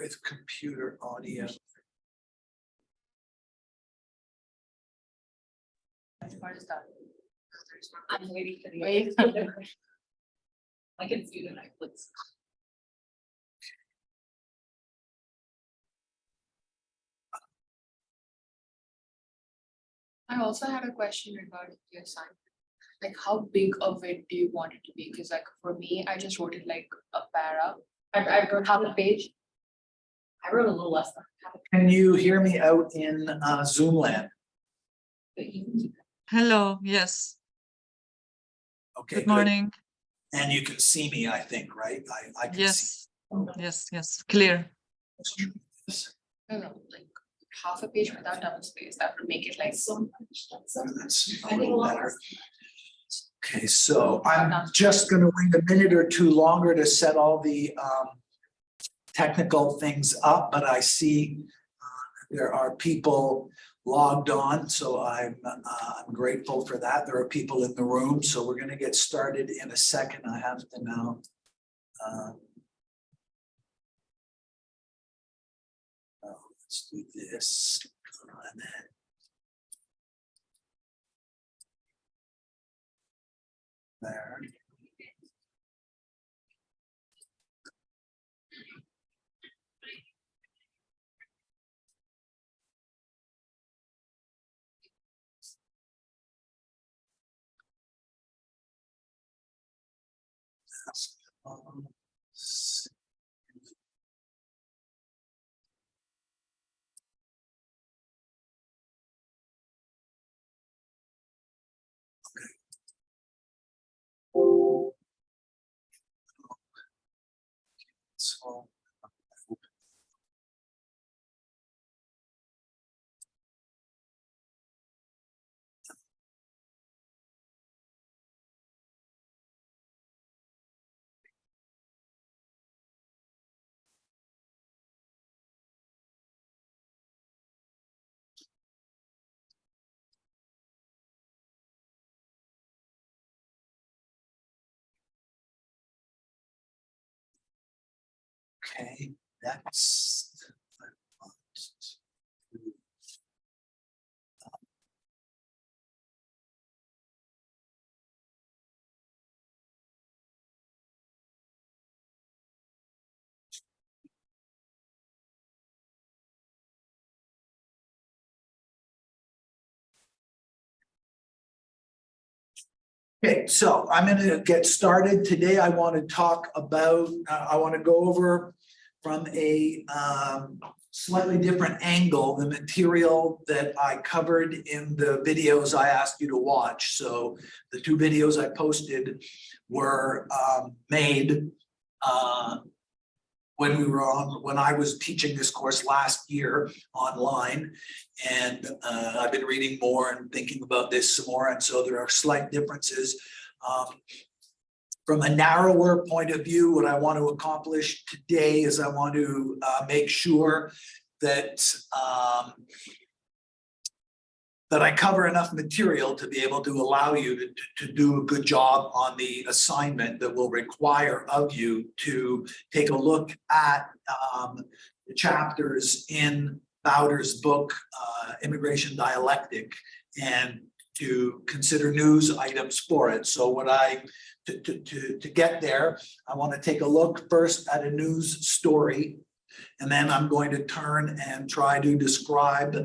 with computer audio. What is that? I'm waiting for the. I can see the Netflix. I also had a question regarding your assignment. Like, how big of it do you want it to be? Because like for me, I just wrote it like a para. I wrote half a page. I wrote a little less than half a Can you hear me out in Zoom land? page. Hello, yes, Okay, good morning. And you can see me, I think, right? I can see. Yes, clear. No, like half a page without double space, that would make it like so much. That's a little better. Okay, so I'm just gonna wait a minute or two longer to set all the technical things up, but I see there are people logged on, so I'm grateful for that. There are people in the room, so we're gonna get started in a second. I have to now let's do this. And then there. So okay, next. Okay, so I'm gonna get started. Today I want to talk about, I want to go over from a slightly different angle, the material that I covered in the videos I asked you to watch. So the two videos I posted were made when I was teaching this course last year online. And I've been reading more and thinking about this some more. And so there are slight differences. From a narrower point of view, what I want to accomplish today is I want to make sure that that I cover enough material to be able to allow you to do a good job on the assignment that will require of you to take a look at the chapters in Bowder's book, Immigration Dialectic, and to consider news items for it. So to get there, I want to take a look first at a news story, and then I'm going to turn and try to describe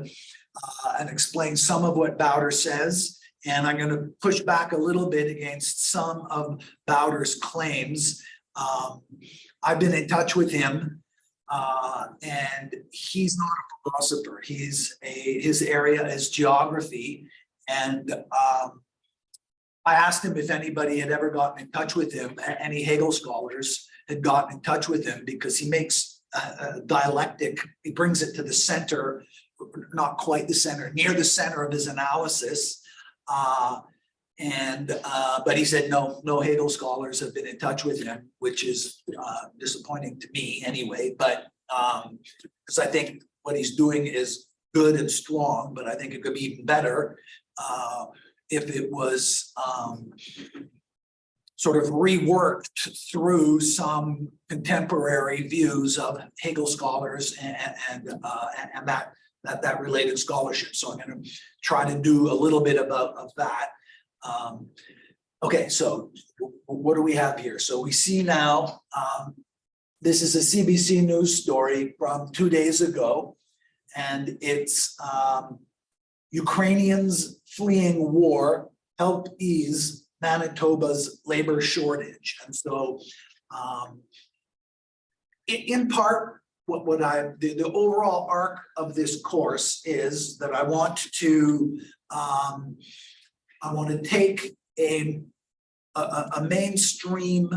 and explain some of what Bowder says. And I'm going to push back a little bit against some of Bowder's claims. I've been in touch with him, and he's not a philosopher. His area is geography. And I asked him if anybody had ever gotten in touch with him, any Hegel scholars had gotten in touch with him, because he makes dialectic, he brings it to the center, not quite the center, near the center of his analysis. But he said no Hegel scholars have been in touch with him, which is disappointing to me anyway. But because I think what he's doing is good and strong, but I think it could be even better if it was sort of reworked through some contemporary views of Hegel scholars and that related scholarship. So I'm going to try to do a little bit of that. Okay, so what do we have here? So we see now, this is a CBC News story from 2 days ago, and it's Ukrainians fleeing war help ease Manitoba's labor shortage. And so in part, the overall arc of this course is that I want to take a mainstream,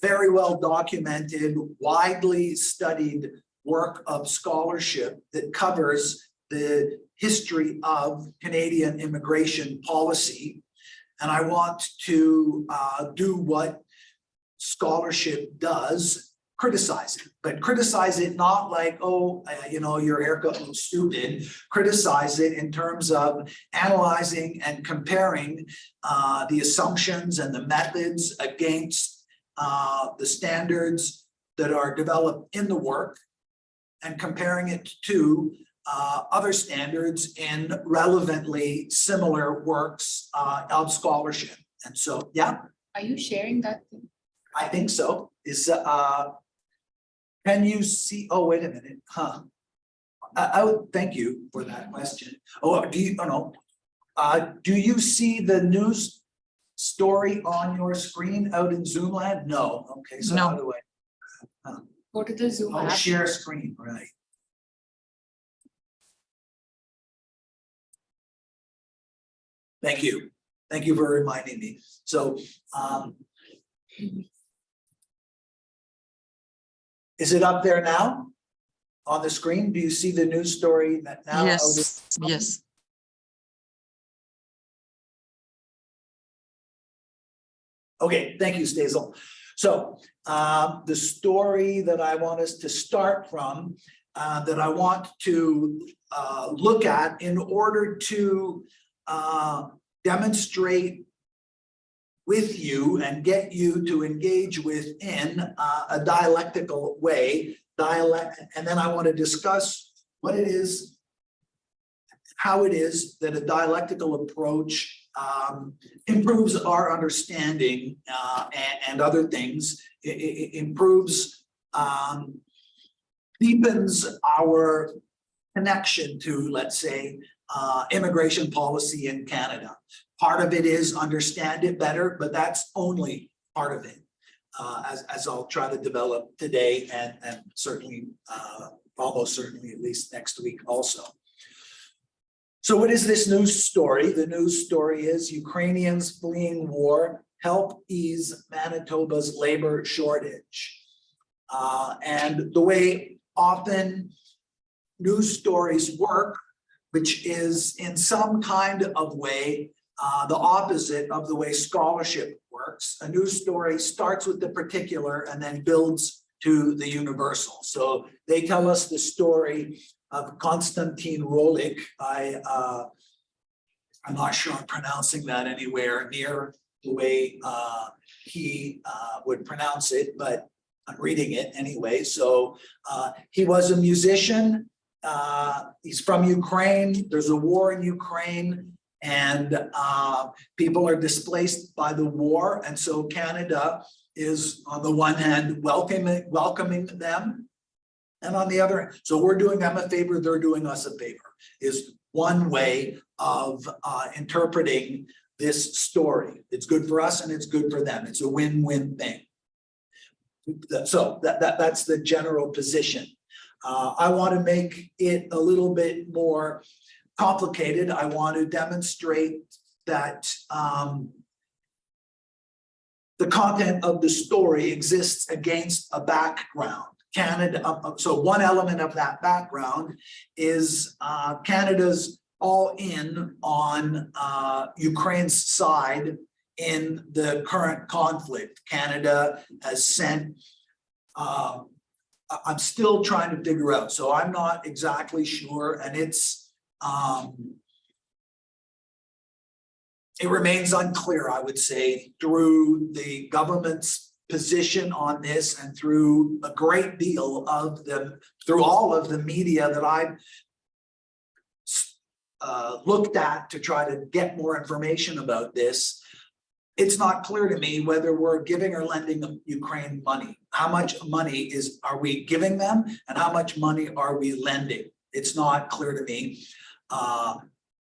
very well documented, widely studied work of scholarship that covers the history of Canadian immigration policy. And I want to do what scholarship does, criticize it, but criticize it not like, oh, your haircut looks stupid. Criticize it in terms of analyzing and comparing the assumptions and the methods against the standards that are developed in the work, and comparing it to other standards in relevantly similar works of scholarship. And so, yeah. Are you sharing that thing? I think so. Can you see, oh, wait a minute, I would thank you for that question. Oh, do you see the news story on your screen out in Zoom land? No, okay, so No. how do I? Go to the Zoom Oh, app. share screen, right. Thank you. Thank you for reminding me. So, is it up there now on the screen? Do you see the news story that now? Yes, yes. Okay, thank you, Stazel. So the story that I want us to start from, that I want to look at in order to demonstrate with you and get you to engage within a dialectical way, and then I want to discuss what it is, how it is that a dialectical approach improves our understanding and other things. It improves, deepens our connection to, let's say, immigration policy in Canada. Part of it is understand it better, but that's only part of it, as I'll try to develop today and certainly, almost certainly at least next week also. So what is this news story? The news story is Ukrainians fleeing war help ease Manitoba's labor shortage. And the way often news stories work, which is in some kind of way the opposite of the way scholarship works. A news story starts with the particular and then builds to the universal. So they tell us the story of Konstantin Rolik. I'm not sure I'm pronouncing that anywhere near the way he would pronounce it, but I'm reading it anyway. So he was a musician. He's from Ukraine. There's a war in Ukraine, and people are displaced by the war. And so Canada is, on the one hand, welcoming them. And on the other, so we're doing them a favor, they're doing us a favor, is one way of interpreting this story. It's good for us and it's good for them. It's a win-win thing. So that's the general position. I want to make it a little bit more complicated. I want to demonstrate that the content of the story exists against a background. Canada, so one element of that background is Canada's all in on Ukraine's side in the current conflict. Canada has sent, I'm still trying to figure out, so I'm not exactly sure, and it's it remains unclear, I would say, through the government's position on this and through a great deal of through all of the media that I've looked at to try to get more information about this. It's not clear to me whether we're giving or lending Ukraine money. How much money are we giving them and how much money are we lending? It's not clear to me.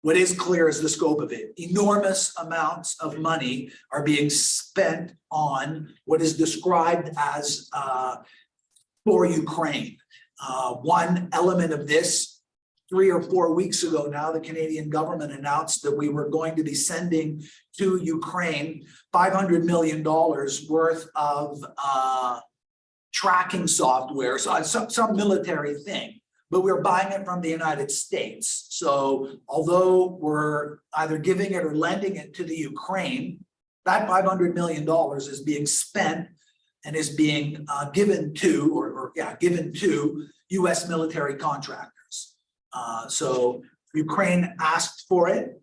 What is clear is the scope of it. Enormous amounts of money are being spent on what is described as for Ukraine. One element of this, 3 or 4 weeks ago now, the Canadian government announced that we were going to be sending to Ukraine $500 million worth of tracking software, so some military thing. But we're buying it from the United States. So although we're either giving it or lending it to the Ukraine, that $500 million is being spent and is being given to US military contractors. So Ukraine asked for it.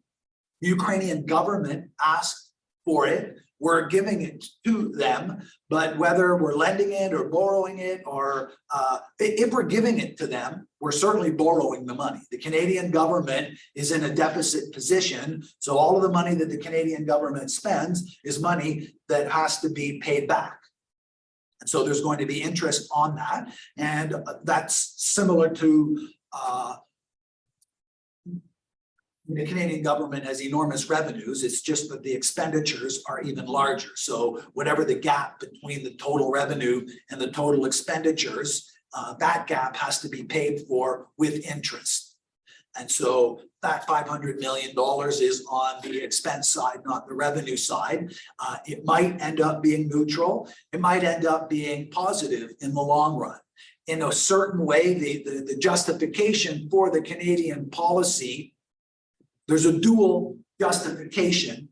The Ukrainian government asked for it. We're giving it to them, but whether we're lending it or borrowing it, or if we're giving it to them, we're certainly borrowing the money. The Canadian government is in a deficit position. So all of the money that the Canadian government spends is money that has to be paid back. And so there's going to be interest on that. And that's similar to the Canadian government has enormous revenues. It's just that the expenditures are even larger. So whatever the gap between the total revenue and the total expenditures, that gap has to be paid for with interest. And so that $500 million is on the expense side, not the revenue side. It might end up being neutral. It might end up being positive in the long run. In a certain way, the justification for the Canadian policy, there's a dual justification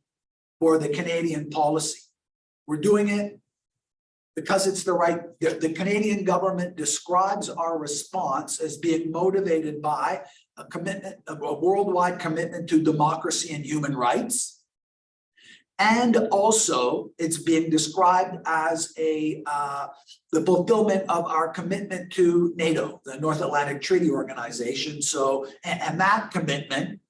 for the Canadian policy. We're doing it because it's the right, the Canadian government describes our response as being motivated by a commitment, a worldwide commitment to democracy and human rights. And also it's being described as the fulfillment of our commitment to NATO, the North Atlantic Treaty Organization. So, and that commitment,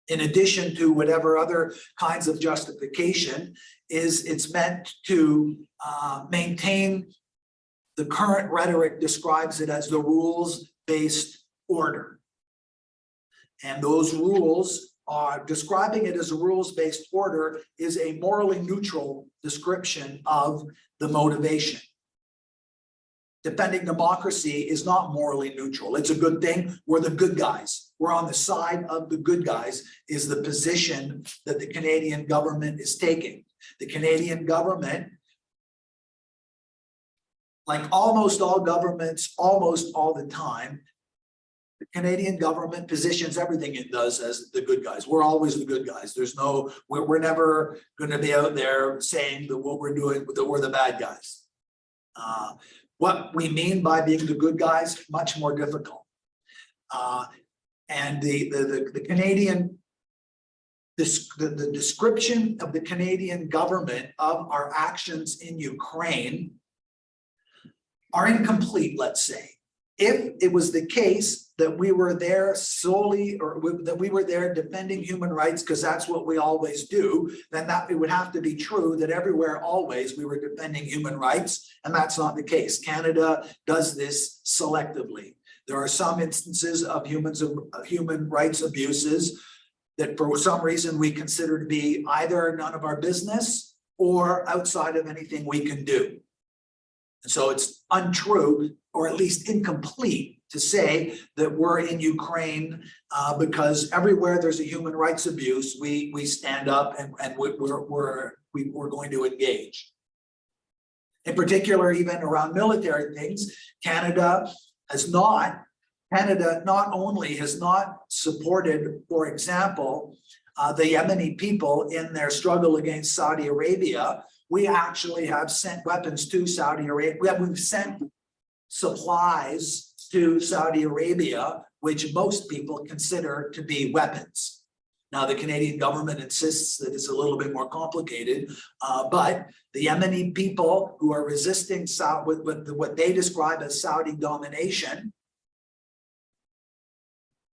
in addition to whatever other kinds of justification, it's meant to maintain the current rhetoric describes it as the rules-based order. And those rules are describing it as a rules-based order is a morally neutral description of the motivation. Defending democracy is not morally neutral. It's a good thing. We're the good guys. We're on the side of the good guys is the position that the Canadian government is taking. The Canadian government, like almost all governments, almost all the time, the Canadian government positions everything it does as the good guys. We're always the good guys. There's no, we're never going to be out there saying that what we're doing, that we're the bad guys. What we mean by being the good guys, much more difficult. And the Canadian, the description of the Canadian government of our actions in Ukraine are incomplete, let's say. If it was the case that we were there solely, or that we were there defending human rights because that's what we always do, then that it would have to be true that everywhere always we were defending human rights, and that's not the case. Canada does this selectively. There are some instances of human rights abuses that for some reason we consider to be either none of our business or outside of anything we can do. And so it's untrue, or at least incomplete, to say that we're in Ukraine because everywhere there's a human rights abuse, we stand up and we're going to engage. In particular, even around military things, Canada not only has not supported, for example, the Yemeni people in their struggle against Saudi Arabia. We actually have sent weapons to Saudi Arabia. We've sent supplies to Saudi Arabia, which most people consider to be weapons. Now, the Canadian government insists that it's a little bit more complicated, but the Yemeni people who are resisting what they describe as Saudi domination,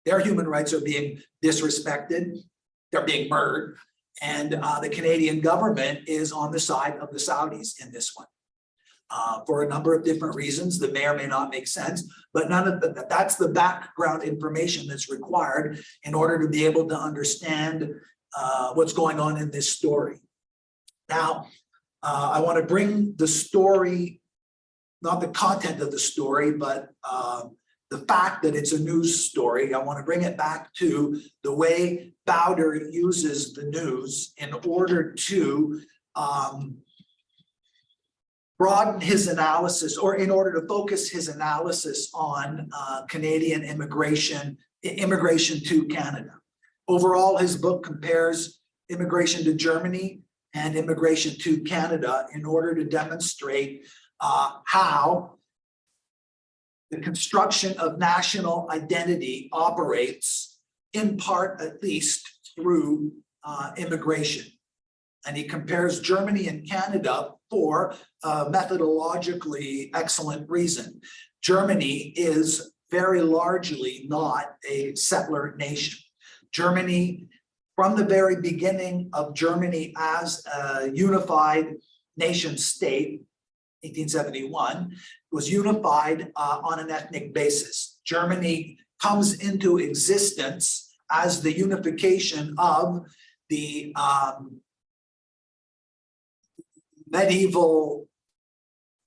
their human rights are being disrespected, they're being murdered, and the Canadian government is on the side of the Saudis in this one. For a number of different reasons that may or may not make sense, but that's the background information that's required in order to be able to understand what's going on in this story. Now, I want to bring the story, not the content of the story, but the fact that it's a news story. I want to bring it back to the way Bowder uses the news in order to broaden his analysis, or in order to focus his analysis on Canadian immigration to Canada. Overall, his book compares immigration to Germany and immigration to Canada in order to demonstrate how the construction of national identity operates, in part at least, through immigration. And he compares Germany and Canada for a methodologically excellent reason. Germany is very largely not a settler nation. Germany, from the very beginning of Germany as a unified nation state, 1871, was unified on an ethnic basis. Germany comes into existence as the unification of the medieval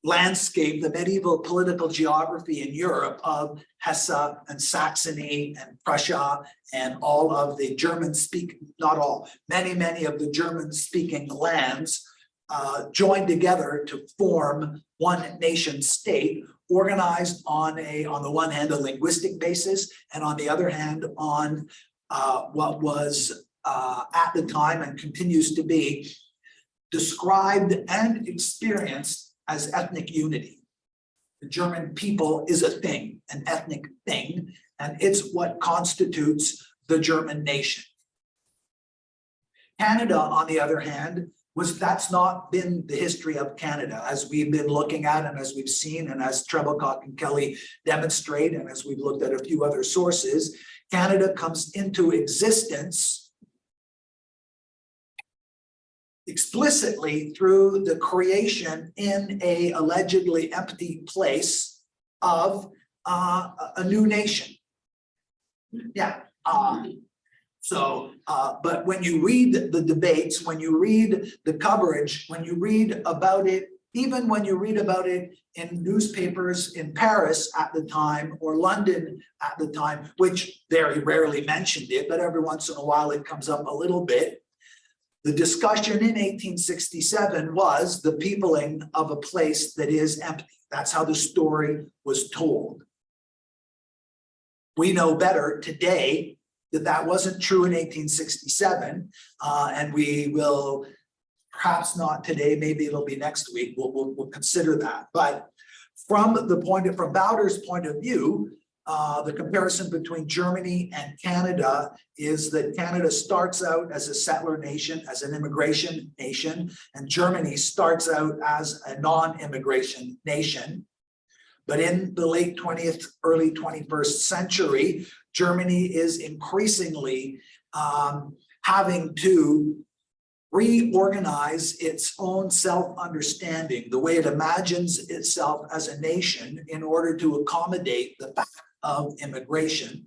landscape, the medieval political geography in Europe of Hesse and Saxony and Prussia and all of the German-speaking, not all, many of the German-speaking lands joined together to form one nation state, organized on the one hand, a linguistic basis, and on the other hand, on what was at the time and continues to be described and experienced as ethnic unity. The German people is a thing, an ethnic thing, and it's what constitutes the German nation. Canada, on the other hand, that's not been the history of Canada, as we've been looking at and as we've seen and as Treblecock and Kelly demonstrate, and as we've looked at a few other sources. Canada comes into existence explicitly through the creation in a allegedly empty place of a new nation. Yeah. But when you read the debates, when you read the coverage, when you read about it, even when you read about it in newspapers in Paris at the time or London at the time, which very rarely mentioned it, but every once in a while it comes up a little bit. The discussion in 1867 was the peopling of a place that is empty. That's how the story was told. We know better today that that wasn't true in 1867, and we will, perhaps not today, maybe it'll be next week, we'll consider that. But from Bowder's point of view, the comparison between Germany and Canada is that Canada starts out as a settler nation, as an immigration nation, and Germany starts out as a non-immigration nation. But in the late 20th, early 21st century, Germany is increasingly having to reorganize its own self-understanding, the way it imagines itself as a nation, in order to accommodate the fact of immigration.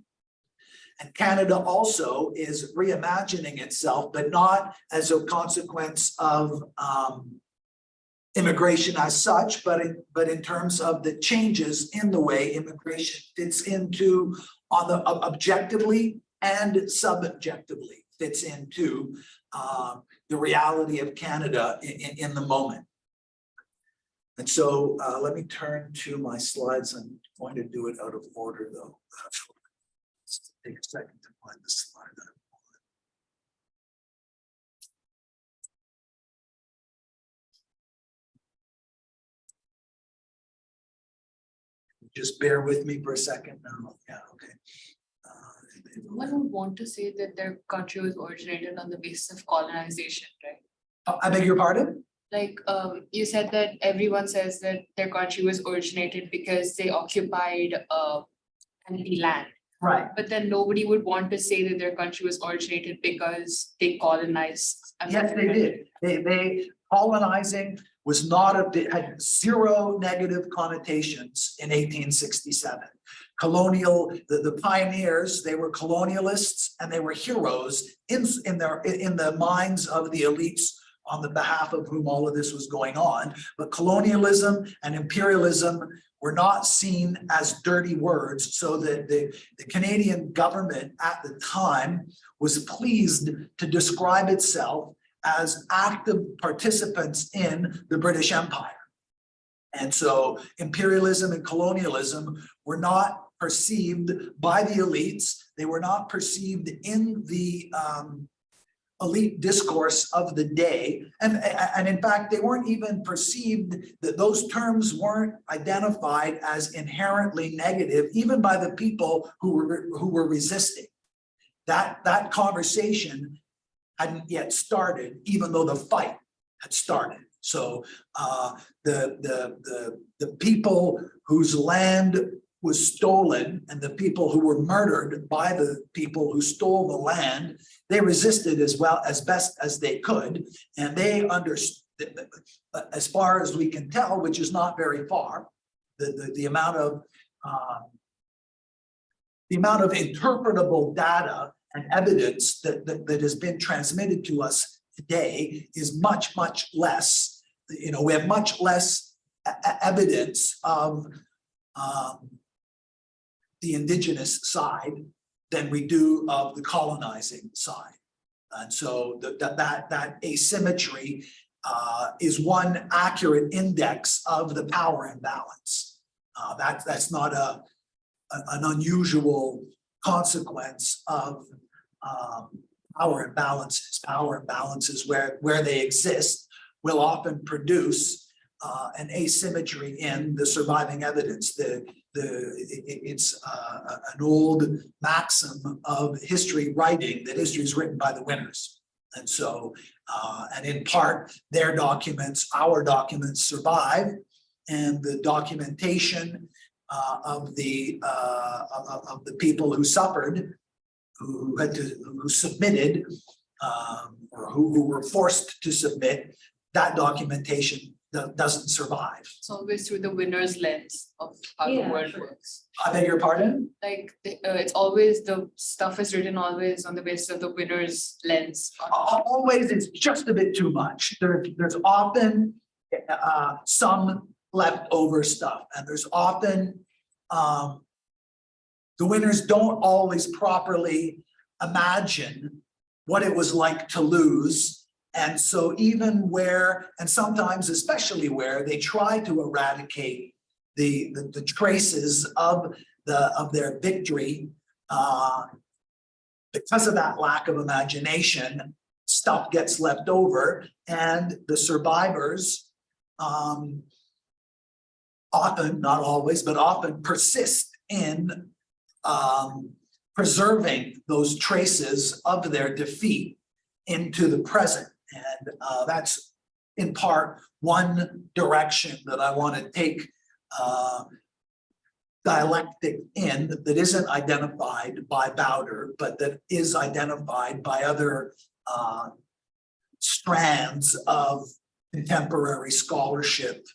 And Canada also is reimagining itself, but not as a consequence of immigration as such, but in terms of the changes in the way immigration fits into, on the objectively and subjectively fits into the reality of Canada in the moment. And so let me turn to my slides. I'm going to do it out of order though. Take a second to find the slide. Just bear with me for a second. No, yeah, okay. One would want to say that their country was originated on the basis of colonization, right? I beg your pardon? Like, you said that everyone says that their country was originated because they occupied, empty land. Right. But then nobody would want to say that their country was originated because they colonized. Yes, they did. They colonizing was not it had zero negative connotations in 1867. The pioneers, they were colonialists and they were heroes in the minds of the elites on the behalf of whom all of this was going on. But colonialism and imperialism were not seen as dirty words, so that the Canadian government at the time was pleased to describe itself as active participants in the British Empire. And so imperialism and colonialism were not perceived by the elites. They were not perceived in the elite discourse of the day. And in fact, they weren't even perceived, that those terms weren't identified as inherently negative, even by the people who were resisting. That conversation hadn't yet started, even though the fight had started. So the people whose land was stolen and the people who were murdered by the people who stole the land, they resisted as well as best as they could. And they understood, as far as we can tell, which is not very far, the amount of interpretable data and evidence that has been transmitted to us today is much, much less. You know, we have much less evidence of the indigenous side than we do of the colonizing side. And so that asymmetry is one accurate index of the power imbalance. That's not an unusual consequence of power imbalances. Power imbalances where they exist will often produce an asymmetry in the surviving evidence. It's an old maxim of history writing that history is written by the winners. And so, and in part, their documents, our documents survive, and the documentation of the people who suffered, who submitted, or who were forced to submit, that documentation doesn't survive. It's always through the winner's lens of how the world works. I beg your pardon? Like, it's always, the stuff is written always on the basis of the winner's lens. Always, it's just a bit too much. There's often some leftover stuff, and there's often the winners don't always properly imagine what it was like to lose. And so even where, and sometimes especially where, they try to eradicate the traces of their victory, because of that lack of imagination, stuff gets left over, and the survivors often, not always, but often persist in preserving those traces of their defeat into the present. And that's in part one direction that I want to take dialectic in, that isn't identified by Bowder, but that is identified by other strands of contemporary scholarship.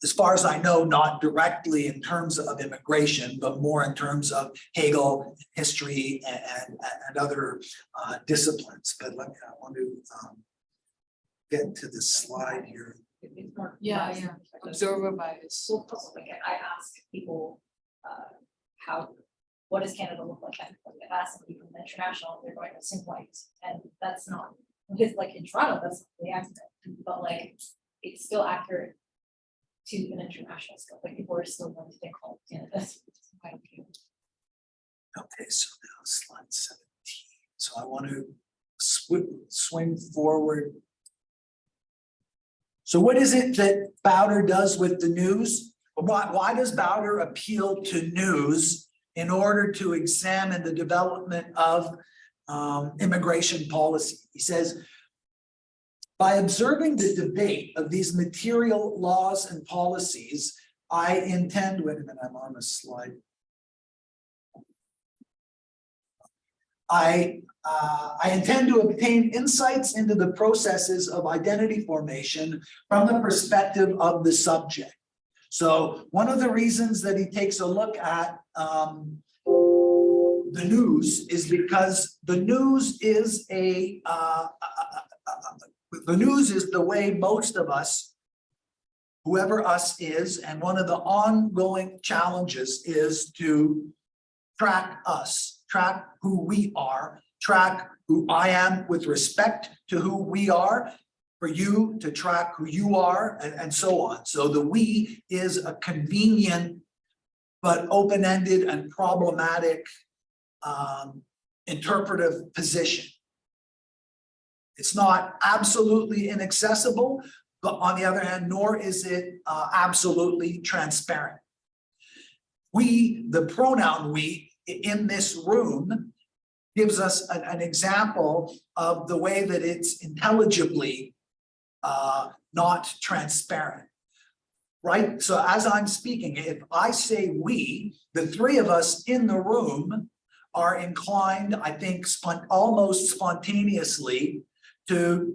As far as I know, not directly in terms of immigration, but more in terms of Hegel, history, and other disciplines. But I want to get to this slide here. Yeah. Observer bias. Well, like I ask people, what does Canada look like? I've asked somebody from the international, they're going to sing white, and that's not, because like in Toronto, that's the accent, but like, it's still accurate to an international scope, like people are still going to think, oh, Canada. Okay, so now slide 17. So I want to swing forward. So what is it that Bowder does with the news? Why does Bowder appeal to news in order to examine the development of immigration policy. He says, by observing the debate of these material laws and policies, I intend, wait a minute, I'm on a slide. I intend to obtain insights into the processes of identity formation from the perspective of the subject. So one of the reasons that he takes a look at the news is because the news is the news is the way most of us, whoever us is, and one of the ongoing challenges is to track us, track who we are, track who I am with respect to who we are, for you to track who you are, and so on. So the we is a convenient but open-ended and problematic interpretive position. It's not absolutely inaccessible, but on the other hand, nor is it absolutely transparent. We, the pronoun we, in this room gives us an example of the way that it's intelligibly not transparent, right? So as I'm speaking, if I say we, the three of us in the room are inclined, I think, almost spontaneously to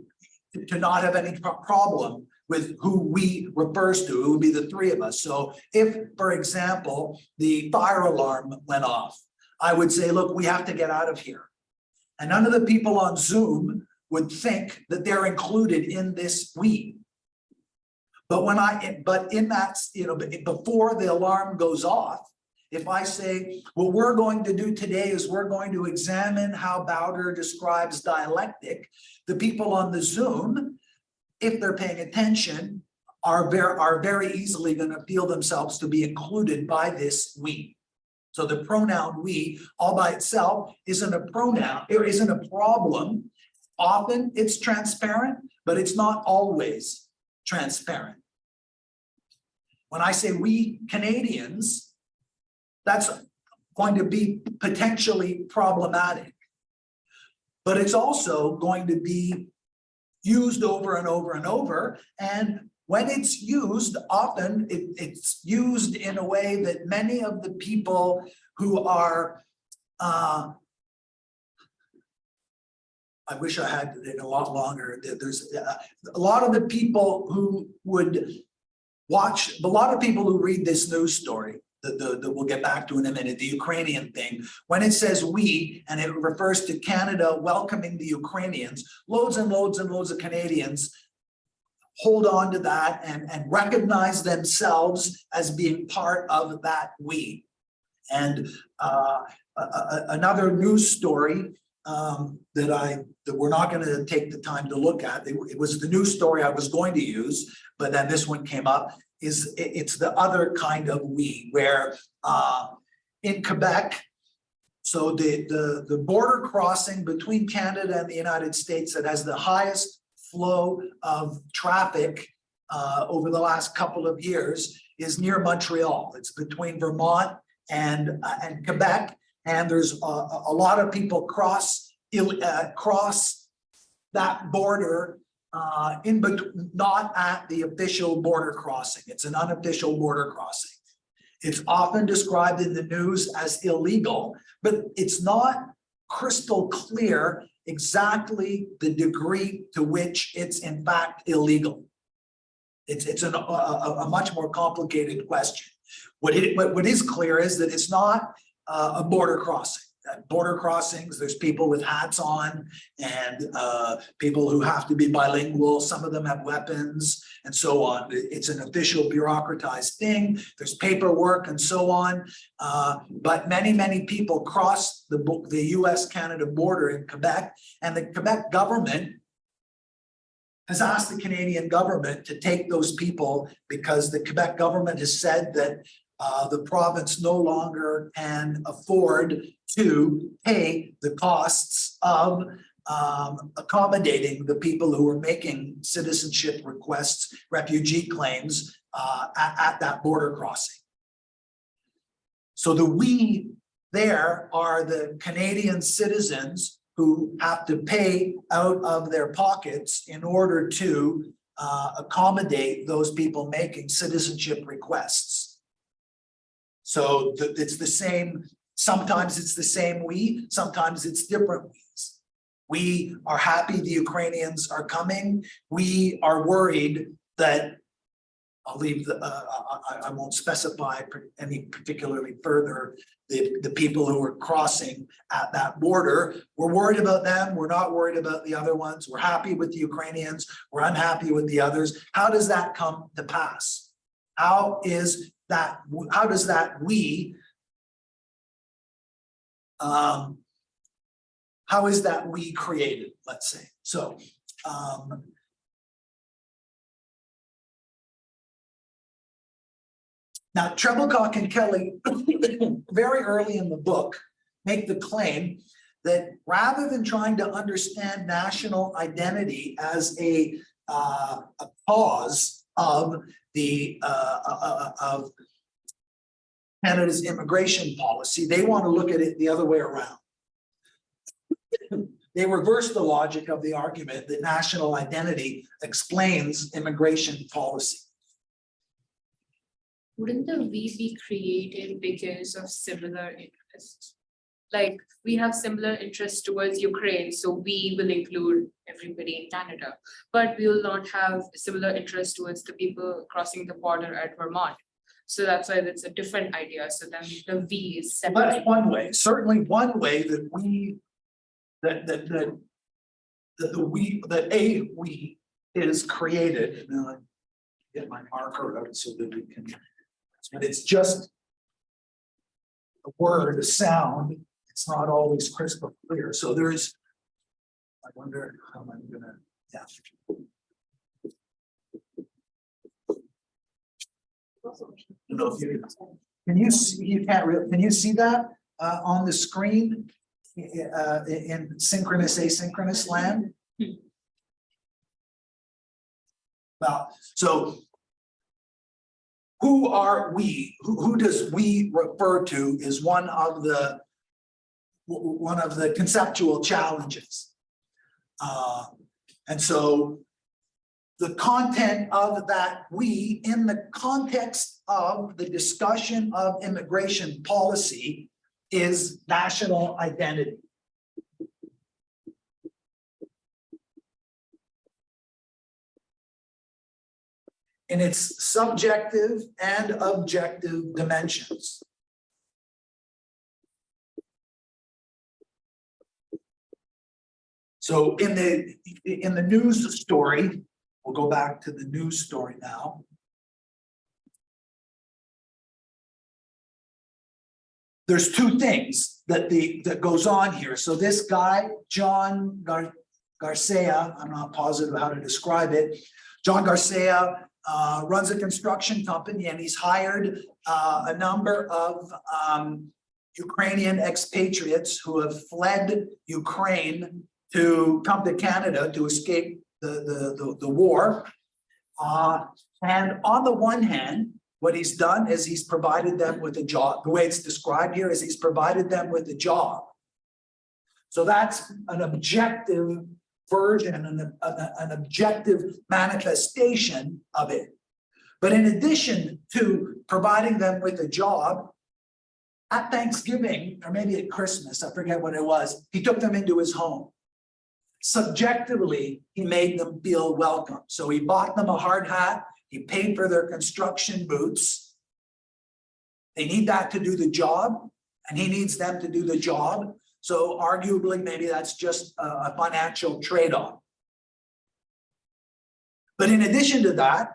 not have any problem with who we refers to. It would be the three of us. So if, for example, the fire alarm went off, I would say, look, we have to get out of here. And none of the people on Zoom would think that they're included in this we. But in that, before the alarm goes off, if I say, what we're going to do today is we're going to examine how Bowder describes dialectic, the people on the Zoom, if they're paying attention, are very easily going to feel themselves to be included by this we. So the pronoun we all by itself isn't a pronoun, it isn't a problem. Often it's transparent, but it's not always transparent. When I say we Canadians, that's going to be potentially problematic. But it's also going to be used over and over and over. And when it's used, often it's used in a way that many of the people who are, I wish I had it a lot longer. There's a lot of the people who would watch, a lot of people who read this news story, that we'll get back to in a minute, the Ukrainian thing, when it says we, and it refers to Canada welcoming the Ukrainians, loads and loads and loads of Canadians hold on to that and recognize themselves as being part of that we. And another news story that we're not going to take the time to look at, it was the news story I was going to use, but then this one came up, it's the other kind of we, where in Quebec, so the border crossing between Canada and the United States that has the highest flow of traffic over the last couple of years is near Montreal. It's between Vermont and Quebec, and there's a lot of people cross that border in between, not at the official border crossing. It's an unofficial border crossing. It's often described in the news as illegal, but it's not crystal clear exactly the degree to which it's in fact illegal. It's a much more complicated question. What is clear is that it's not a border crossing. At border crossings, there's people with hats on and people who have to be bilingual. Some of them have weapons and so on. It's an official bureaucratized thing. There's paperwork and so on. But many people cross the US-Canada border in Quebec, and the Quebec government has asked the Canadian government to take those people because the Quebec government has said that the province no longer can afford to pay the costs of accommodating the people who are making citizenship requests, refugee claims at that border crossing. So the we there are the Canadian citizens who have to pay out of their pockets in order to accommodate those people making citizenship requests. So it's the same, sometimes it's the same we, sometimes it's different we's. We are happy the Ukrainians are coming. We are worried that, I'll leave the, I won't specify any particularly further, the people who are crossing at that border. We're worried about them. We're not worried about the other ones. We're happy with the Ukrainians. We're unhappy with the others. How does that come to pass? How does that we, how is that we created, let's say? So, now, Treblecock and Kelly, very early in the book, make the claim that rather than trying to understand national identity as a cause of of Canada's immigration policy, they want to look at it the other way around. They reverse the logic of the argument that national identity explains immigration policy. Wouldn't the we be created because of similar interests? Like, we have similar interests towards Ukraine, so we will include everybody in Canada. But we will not have similar interests towards the people crossing the border at Vermont. So that's why it's a different idea. So then the we is Well, separate. that's one way, certainly one way that we, that a we is created. Now, I get my marker out so that we can, but it's just a word, a sound. It's not always crystal clear. So there is, I wonder how I'm gonna, yeah. You know, if you can you see, you can't really, can you see that on the screen in synchronous, asynchronous land? Well, so who are we? Who does we refer to is one of the conceptual challenges. And so the content of that we, in the context of the discussion of immigration policy, is national identity. In its subjective and objective dimensions. So in the news story, we'll go back to the news story now. There's two things that goes on here. So this guy, John Garcia, I'm not positive how to describe it. John Garcia runs a construction company, and he's hired a number of Ukrainian expatriates who have fled Ukraine to come to Canada to escape the war. And on the one hand, what he's done is he's provided them with a job. The way it's described here is he's provided them with a job. So that's an objective version and an objective manifestation of it. But in addition to providing them with a job, at Thanksgiving, or maybe at Christmas, I forget what it was, he took them into his home. Subjectively, he made them feel welcome. So he bought them a hard hat, he paid for their construction boots. They need that to do the job, and he needs them to do the job. So arguably, maybe that's just a financial trade-off. But in addition to that,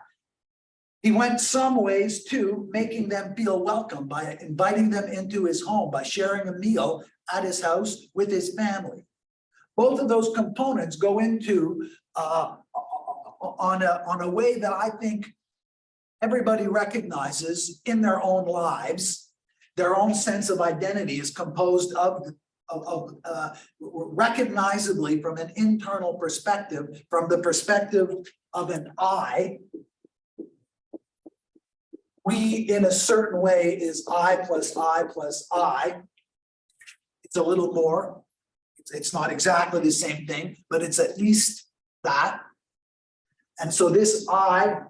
he went some ways to making them feel welcome by inviting them into his home, by sharing a meal at his house with his family. Both of those components go into on a way that I think everybody recognizes in their own lives. Their own sense of identity is composed of recognizably from an internal perspective, from the perspective of an I. We, in a certain way, is I plus I plus I. a little more. It's not exactly the same thing, but it's at least that. And so this I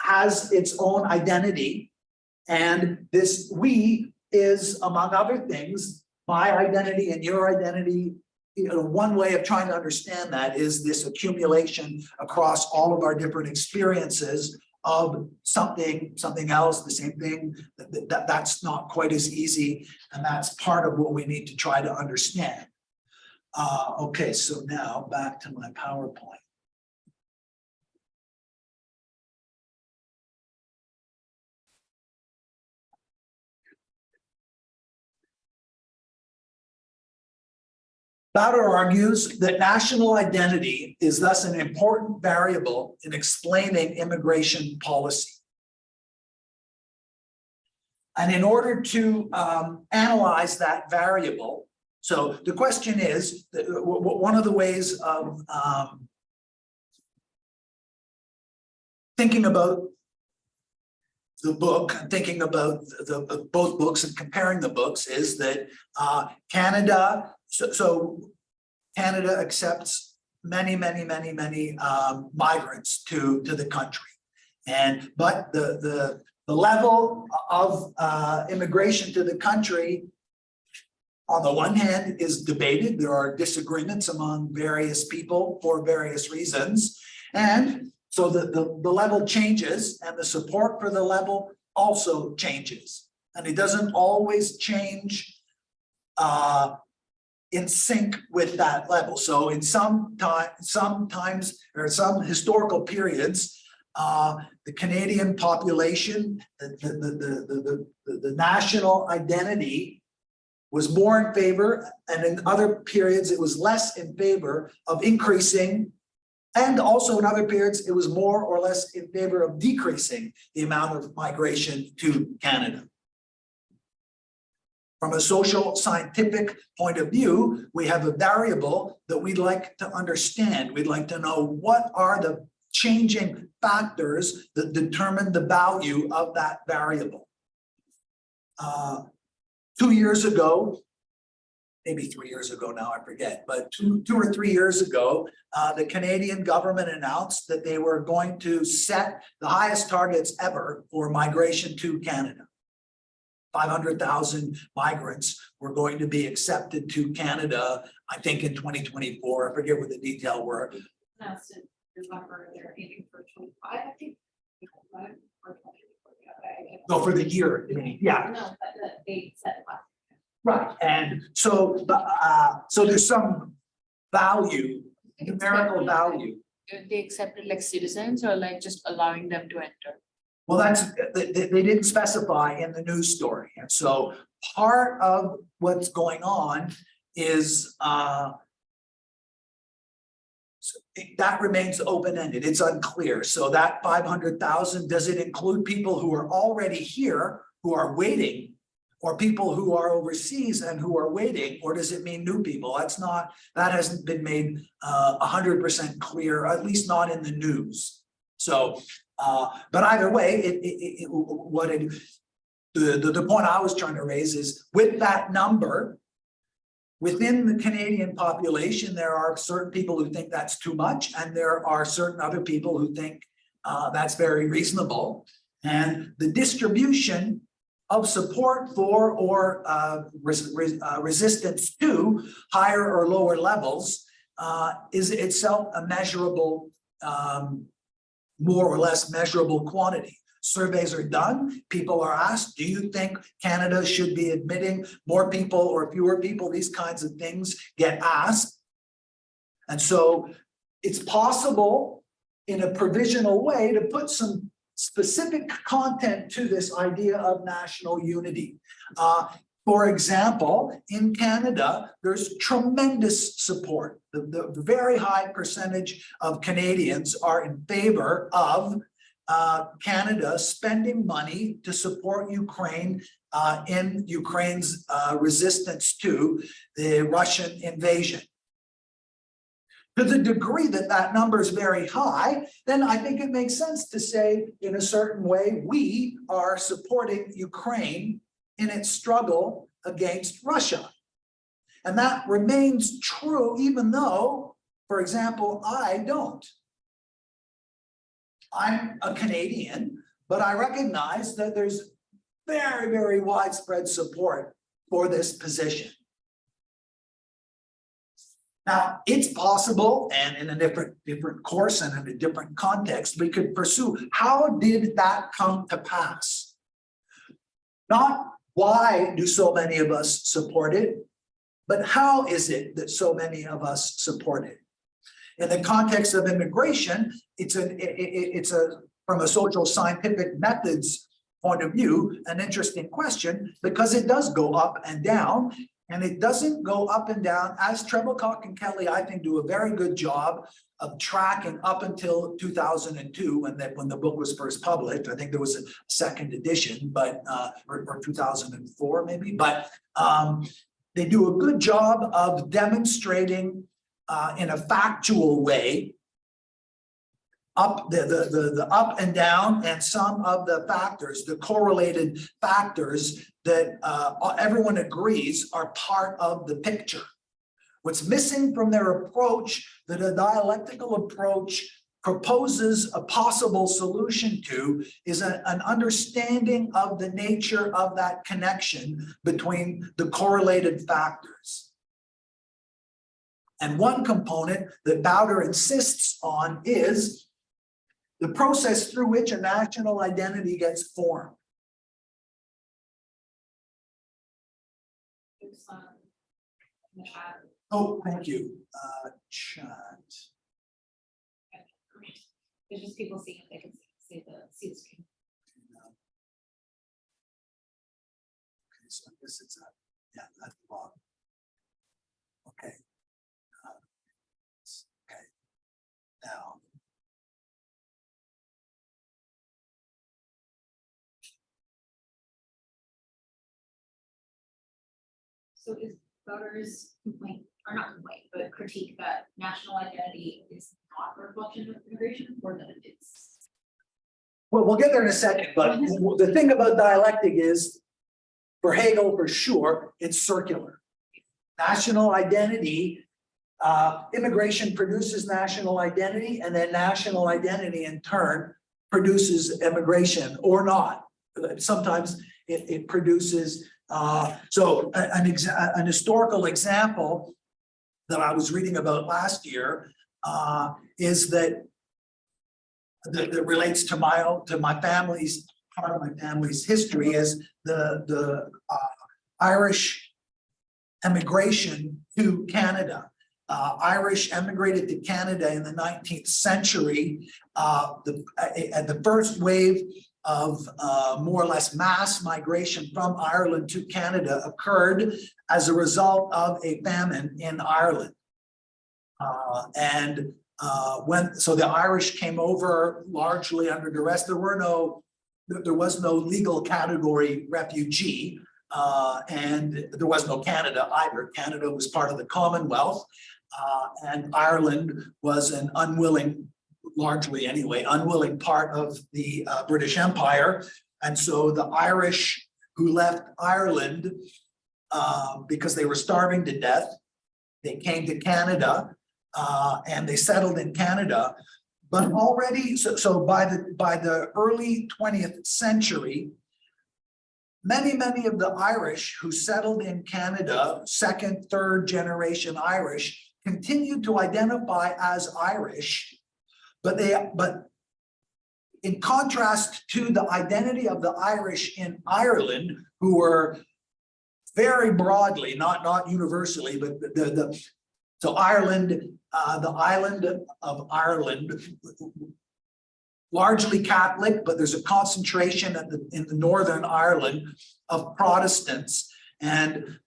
has its own identity. And this we is, among other things, my identity and your identity. You know, one way of trying to understand that is this accumulation across all of our different experiences of something else, the same thing. That's not quite as easy, and that's part of what we need to try to understand. Okay, so now back to my PowerPoint. Bauder argues that national identity is thus an important variable in explaining immigration policy. And in order to analyze that variable, so the question is, one of the ways of thinking about the book and thinking about both books and comparing the books is that Canada, so Canada accepts many migrants to the country, but the level of immigration to the country, on the one hand, is debated. There are disagreements among various people for various reasons, and so the level changes, and the support for the level also changes, and it doesn't always change in sync with that level. So in sometimes or some historical periods, the Canadian population, the national identity was more in favor, and in other periods it was less in favor of increasing, and also in other periods it was more or less in favor of decreasing the amount of migration to Canada. From a social scientific point of view, we have a variable that we'd like to understand. We'd like to know what are the changing factors that determine the value of that variable. 2 years ago, maybe 3 years ago now, I forget, but two or 3 years ago, the Canadian government announced that they were going to set the highest targets ever for migration to Canada. 500,000 migrants were going to be accepted to Canada, I think in 2024. I forget what the detail were. No, so November, they're aiming for 25, I think. 25 or 24, yeah, No, for the year, I mean, yeah, no, but they said last. right. And so, so there's some value, numerical value. They accepted like citizens or like just allowing them to enter? Well, they didn't specify in the news story. And so part of what's going on is that remains open-ended. It's unclear. So that 500,000, does it include people who are already here, who are waiting, or people who are overseas and who are waiting, or does it mean new people? That hasn't been made 100% clear, at least not in the news. So, but either way, the point I was trying to raise is with that number, within the Canadian population, there are certain people who think that's too much, and there are certain other people who think that's very reasonable. And the distribution of support for or resistance to higher or lower levels is itself a measurable, more or less measurable quantity. Surveys are done. People are asked, do you think Canada should be admitting more people or fewer people? These kinds of things get asked. And so it's possible in a provisional way to put some specific content to this idea of national unity. For example, in Canada, there's tremendous support. The very high percentage of Canadians are in favor of Canada spending money to support Ukraine in Ukraine's resistance to the Russian invasion. To the degree that that number is very high, then I think it makes sense to say in a certain way, we are supporting Ukraine in its struggle against Russia. And that remains true even though, for example, I don't. I'm a Canadian, but I recognize that there's very, very widespread support for this position. Now, it's possible, and in a different course and in a different context, we could pursue, how did that come to pass? Not why do so many of us support it, but how is it that so many of us support it? In the context of immigration, it's from a social scientific methods point of view, an interesting question, because it does go up and down. And it doesn't go up and down, as Treblecock and Kelly, I think, do a very good job of tracking up until 2002, when the book was first published. I think there was a second edition, but or 2004 maybe. But they do a good job of demonstrating in a factual way up the up and down, and some of the factors, the correlated factors that everyone agrees are part of the picture. What's missing from their approach, that a dialectical approach proposes a possible solution to, is an understanding of the nature of that connection between the correlated factors. And one component that Bowder insists on is the process through which a national identity gets formed. In the chat. Oh, thank you. Chat. There's just people seeing if they can see the screen. Okay, so I guess it's yeah, that's the bottom. Okay. Okay. Now. So is voters' complaint, or not complaint, but critique that national identity is not a reflection of immigration, or that it is? Well, we'll get there in a second, but the thing about dialectic is, for Hegel, for sure, it's circular. National identity, immigration produces national identity, and then national identity in turn produces immigration, or not. Sometimes it produces, so an historical example that I was reading about last year is that relates to my family's, part of my family's history, is the Irish emigration to Canada. Irish emigrated to Canada in the 19th century. The first wave of more or less mass migration from Ireland to Canada occurred as a result of a famine in Ireland. So the Irish came over largely under duress. There was no legal category refugee, and there was no Canada either. Canada was part of the Commonwealth, and Ireland was an unwilling, largely anyway, unwilling part of the British Empire. And so the Irish who left Ireland because they were starving to death, they came to Canada and they settled in Canada. But already, so by the early 20th century, many of the Irish who settled in Canada, second, third generation Irish, continued to identify as Irish, but in contrast to the identity of the Irish in Ireland, who were very broadly, not universally, but so Ireland, the island of Ireland, largely Catholic, but there's a concentration in the Northern Ireland of Protestants, and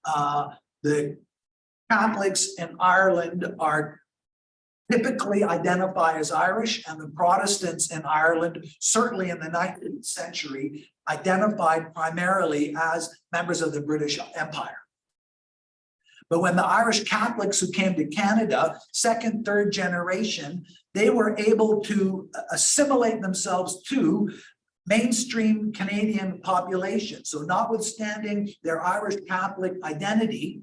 the Catholics in Ireland are typically identify as Irish, and the Protestants in Ireland, certainly in the 19th century, identified primarily as members of the British Empire. But when the Irish Catholics who came to Canada, second, third generation, they were able to assimilate themselves to mainstream Canadian population. So notwithstanding their Irish Catholic identity,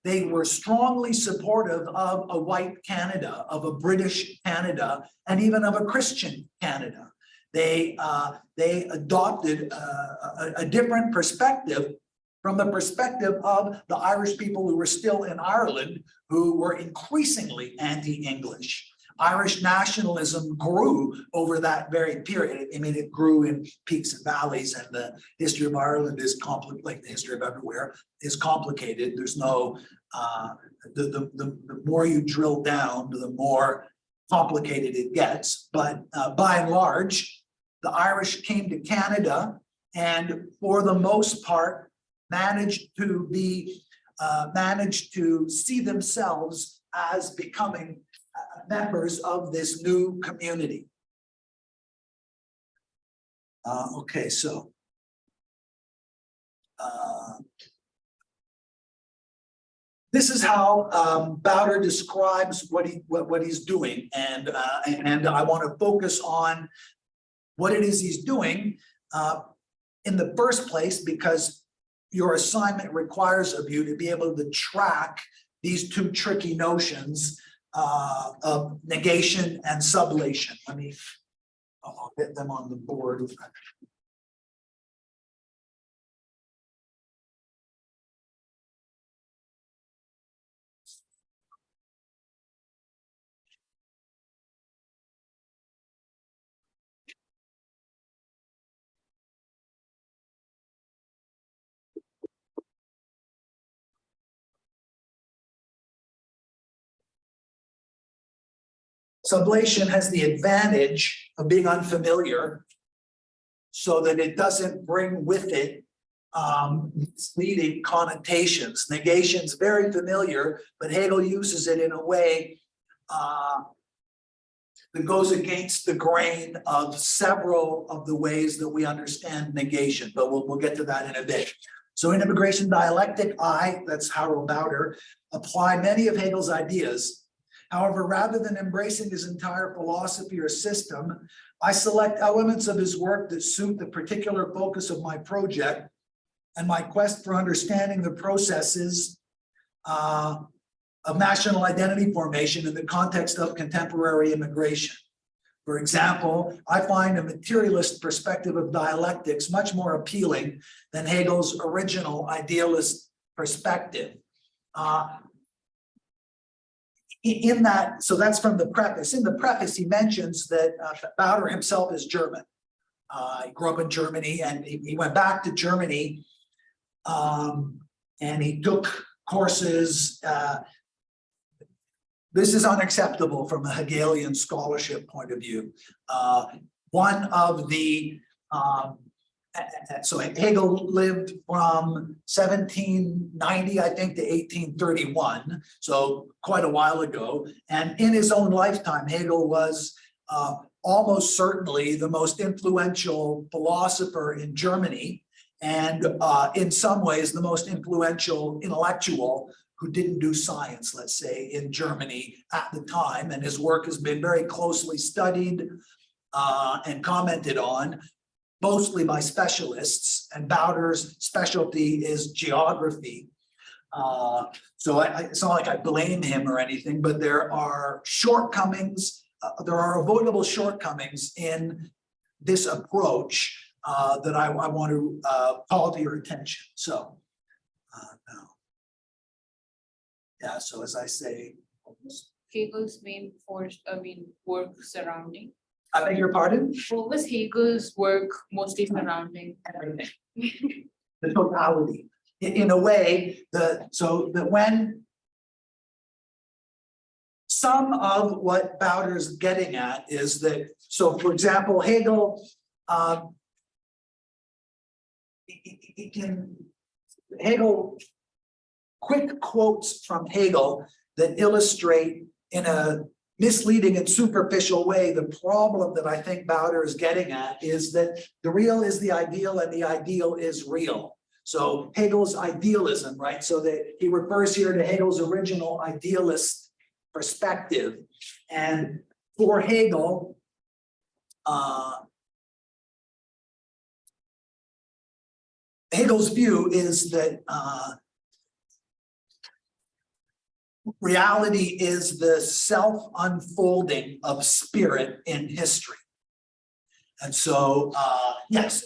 they were strongly supportive of a white Canada, of a British Canada, and even of a Christian Canada. They adopted a different perspective from the perspective of the Irish people who were still in Ireland, who were increasingly anti-English. Irish nationalism grew over that very period. I mean, it grew in peaks and valleys, and the history of Ireland is complicated, like the history of everywhere, is complicated. There's no, the more you drill down, the more complicated it gets. But by and large, the Irish came to Canada and for the most part managed to see themselves as becoming members of this new community. Okay, so this is how Bowder describes what he's doing, and I want to focus on what it is he's doing in the first place, because your assignment requires of you to be able to track these two tricky notions of negation and sublation. I'll get them on the board. Sublation has the advantage of being unfamiliar, so that it doesn't bring with it misleading connotations. Negation's very familiar, but Hegel uses it in a way that goes against the grain of several of the ways that we understand negation, but we'll get to that in a bit. So in Immigration Dialectic, that's Harold Bowder, apply many of Hegel's ideas. However, rather than embracing his entire philosophy or system, I select elements of his work that suit the particular focus of my project and my quest for understanding the processes of national identity formation in the context of contemporary immigration. For example, I find a materialist perspective of dialectics much more appealing than Hegel's original idealist perspective. In that, so that's from the preface. In the preface, he mentions that Bowder himself is German. He grew up in Germany, and he went back to Germany, and he took courses. This is unacceptable from a Hegelian scholarship point of view. One of the so Hegel lived from 1790, I think, to 1831, so quite a while ago. And in his own lifetime, Hegel was almost certainly the most influential philosopher in Germany, and in some ways the most influential intellectual who didn't do science, let's say, in Germany at the time. And his work has been very closely studied and commented on, mostly by specialists, and Bowder's specialty is geography. So it's not like I blame him or anything, but there are shortcomings, there are avoidable shortcomings in this approach that I want to call to your attention. So, now. Yeah, so as I say, Hegel's main work surrounding. I beg your pardon? What was Hegel's work mostly surrounding? Everything. The totality. In a way, so that when some of what Bowder's getting at is that, so for example, Hegel, Hegel, quick quotes from Hegel that illustrate in a misleading and superficial way the problem that I think Bowder is getting at is that the real is the ideal and the ideal is real. So Hegel's idealism, right? So that he refers here to Hegel's original idealist perspective. And for Hegel, Hegel's view is that reality is the self-unfolding of spirit in history. And so, yes,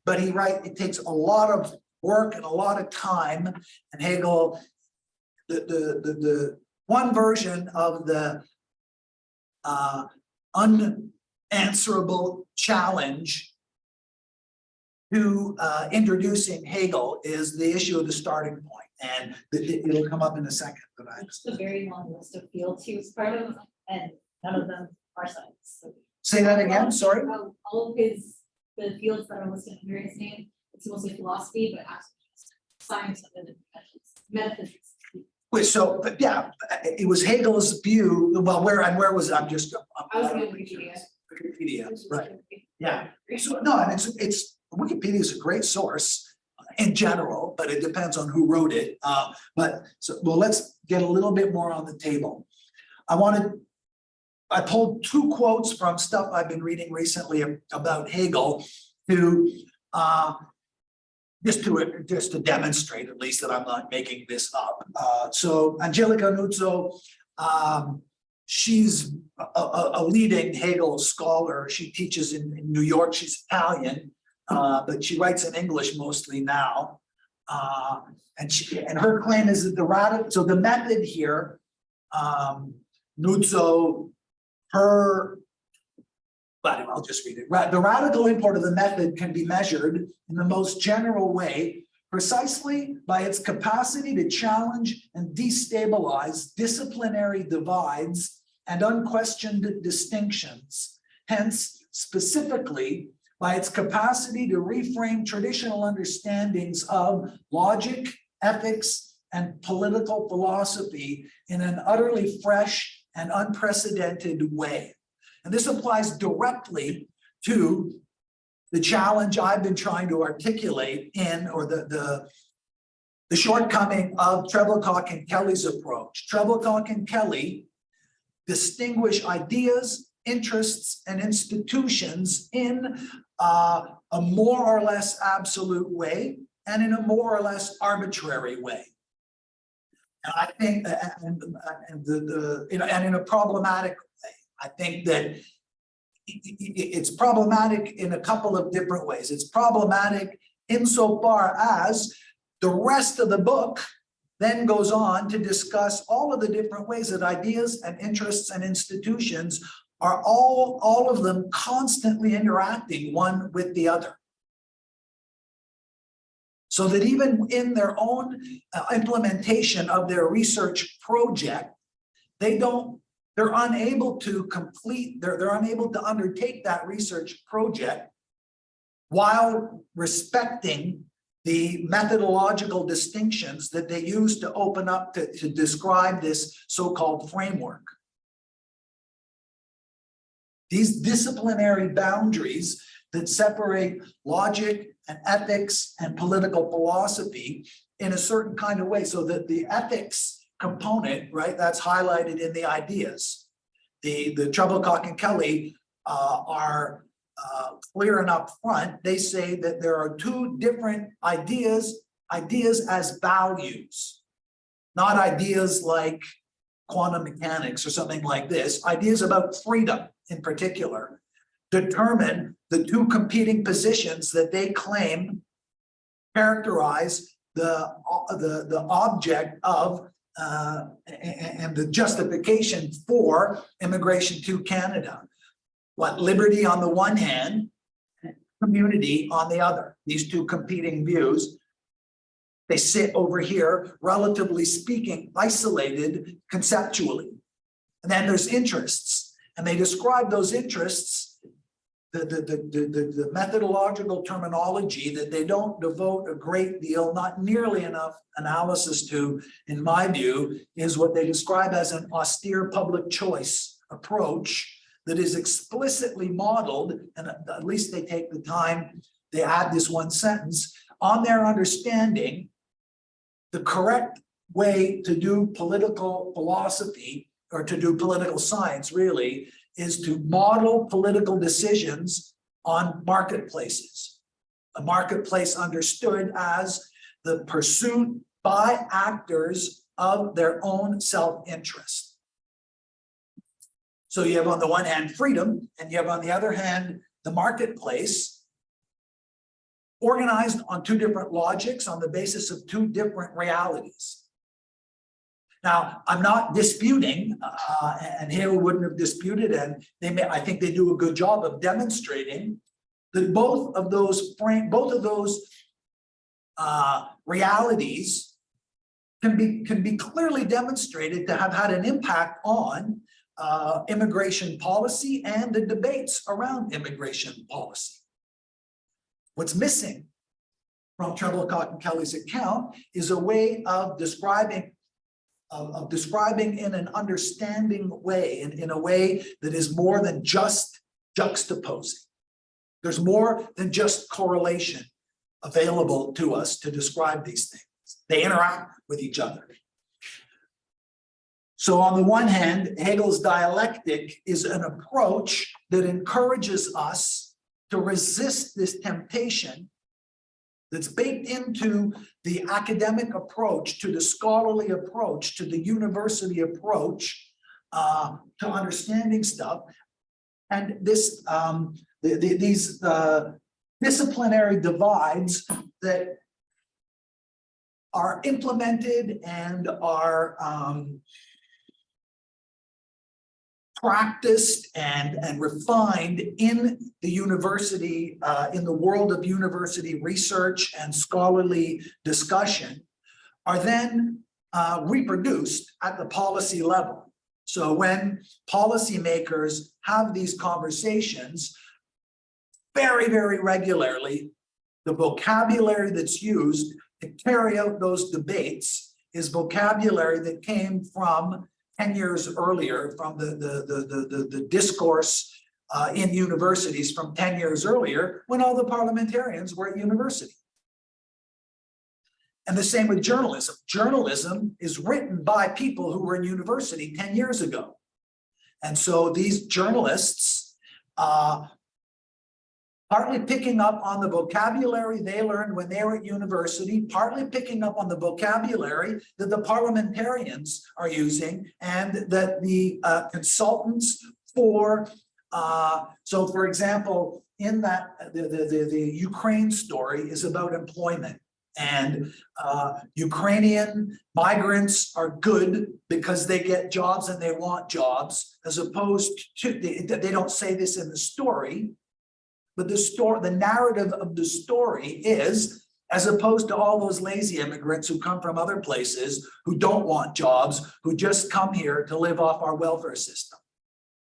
but it takes a lot of work and a lot of time, and Hegel, the one version of the unanswerable challenge to introducing Hegel is the issue of the starting point, and it'll come up in a second, but It's a very long list of fields he was part of, and none of them are science. So say that again, sorry? all of the fields that are listed under his name, it's mostly philosophy, but actually science and then metaphysics. Wait, so, but yeah, it was Hegel's view, well, where was, I'm just. I was going to Wikipedia. Wikipedia, right, yeah. So, no, and it's, Wikipedia is a great source in general, but it depends on who wrote it. Well, let's get a little bit more on the table. I pulled two quotes from stuff I've been reading recently about Hegel just to demonstrate at least that I'm not making this up. So Angelica Nuzzo, she's a leading Hegel scholar. She teaches in New York. She's Italian, but she writes in English mostly now. And her claim is that the method here, Nuzzo, but I'll just read it. The radical import of the method can be measured in the most general way, precisely by its capacity to challenge and destabilize disciplinary divides and unquestioned distinctions. Hence, specifically, by its capacity to reframe traditional understandings of logic, ethics, and political philosophy in an utterly fresh and unprecedented way. And this applies directly to the challenge I've been trying to articulate or the shortcoming of Trebilcock and Kelly's approach. Trebilcock and Kelly distinguish ideas, interests, and institutions in a more or less absolute way and in a more or less arbitrary way. And I think, and in a problematic way. I think that it's problematic in a couple of different ways. It's problematic insofar as the rest of the book then goes on to discuss all of the different ways that ideas and interests and institutions are all of them constantly interacting one with the other. So that even in their own implementation of their research project, they're unable to they're unable to undertake that research project while respecting the methodological distinctions that they use to open up to describe this so-called framework. These disciplinary boundaries that separate logic and ethics and political philosophy in a certain kind of way, so that the ethics component, right, that's highlighted in the ideas. The Trebilcock and Kelly are clear and upfront. They say that there are two different ideas as values, not ideas like quantum mechanics or something like this. Ideas about freedom in particular determine the two competing positions that they claim characterize the object of and the justification for immigration to Canada. What liberty on the one hand, community on the other. These two competing views, they sit over here, relatively speaking, isolated conceptually. And then there's interests, and they describe those interests, the methodological terminology that they don't devote a great deal, not nearly enough analysis to, in my view, is what they describe as an austere public choice approach that is explicitly modeled, and at least they take the time, they add this one sentence, on their understanding the correct way to do political philosophy or to do political science really is to model political decisions on marketplaces. A marketplace understood as the pursuit by actors of their own self-interest. So you have on the one hand freedom, and you have on the other hand the marketplace, organized on two different logics on the basis of two different realities. Now, I'm not disputing, and Hale wouldn't have disputed, and I think they do a good job of demonstrating that both of those realities can be clearly demonstrated to have had an impact on immigration policy and the debates around immigration policy. What's missing from Trebilcock and Kelly's account is a way of describing in an understanding way, in a way that is more than just juxtaposing. There's more than just correlation available to us to describe these things. They interact with each other. So on the one hand, Hegel's dialectic is an approach that encourages us to resist this temptation that's baked into the academic approach, to the scholarly approach, to the university approach to understanding stuff. And this, these disciplinary divides that are implemented and are practiced and refined in the university, in the world of university research and scholarly discussion, are then reproduced at the policy level. So when policymakers have these conversations, very, very regularly, the vocabulary that's used to carry out those debates is vocabulary that came from 10 years earlier, from the discourse in universities from 10 years earlier, when all the parliamentarians were at university. And the same with journalism. Journalism is written by people who were in university 10 years ago. And so these journalists, partly picking up on the vocabulary they learned when they were at university, partly picking up on the vocabulary that the parliamentarians are using, and that the consultants for, so for example, in that, the Ukraine story is about employment. And Ukrainian migrants are good because they get jobs and they want jobs, as opposed to, they don't say this in the story, but the narrative of the story is, as opposed to all those lazy immigrants who come from other places, who don't want jobs, who just come here to live off our welfare system.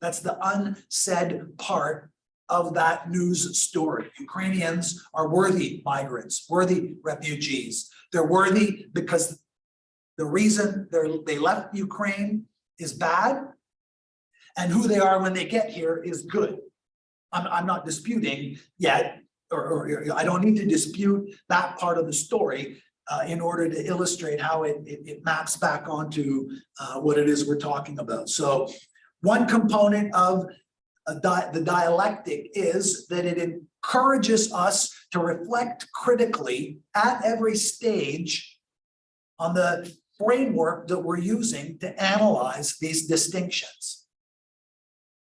That's the unsaid part of that news story. Ukrainians are worthy migrants, worthy refugees. They're worthy because the reason they left Ukraine is bad, and who they are when they get here is good. I'm not disputing yet, or I don't need to dispute that part of the story in order to illustrate how it maps back onto what it is we're talking about. So one component of the dialectic is that it encourages us to reflect critically at every stage on the framework that we're using to analyze these distinctions.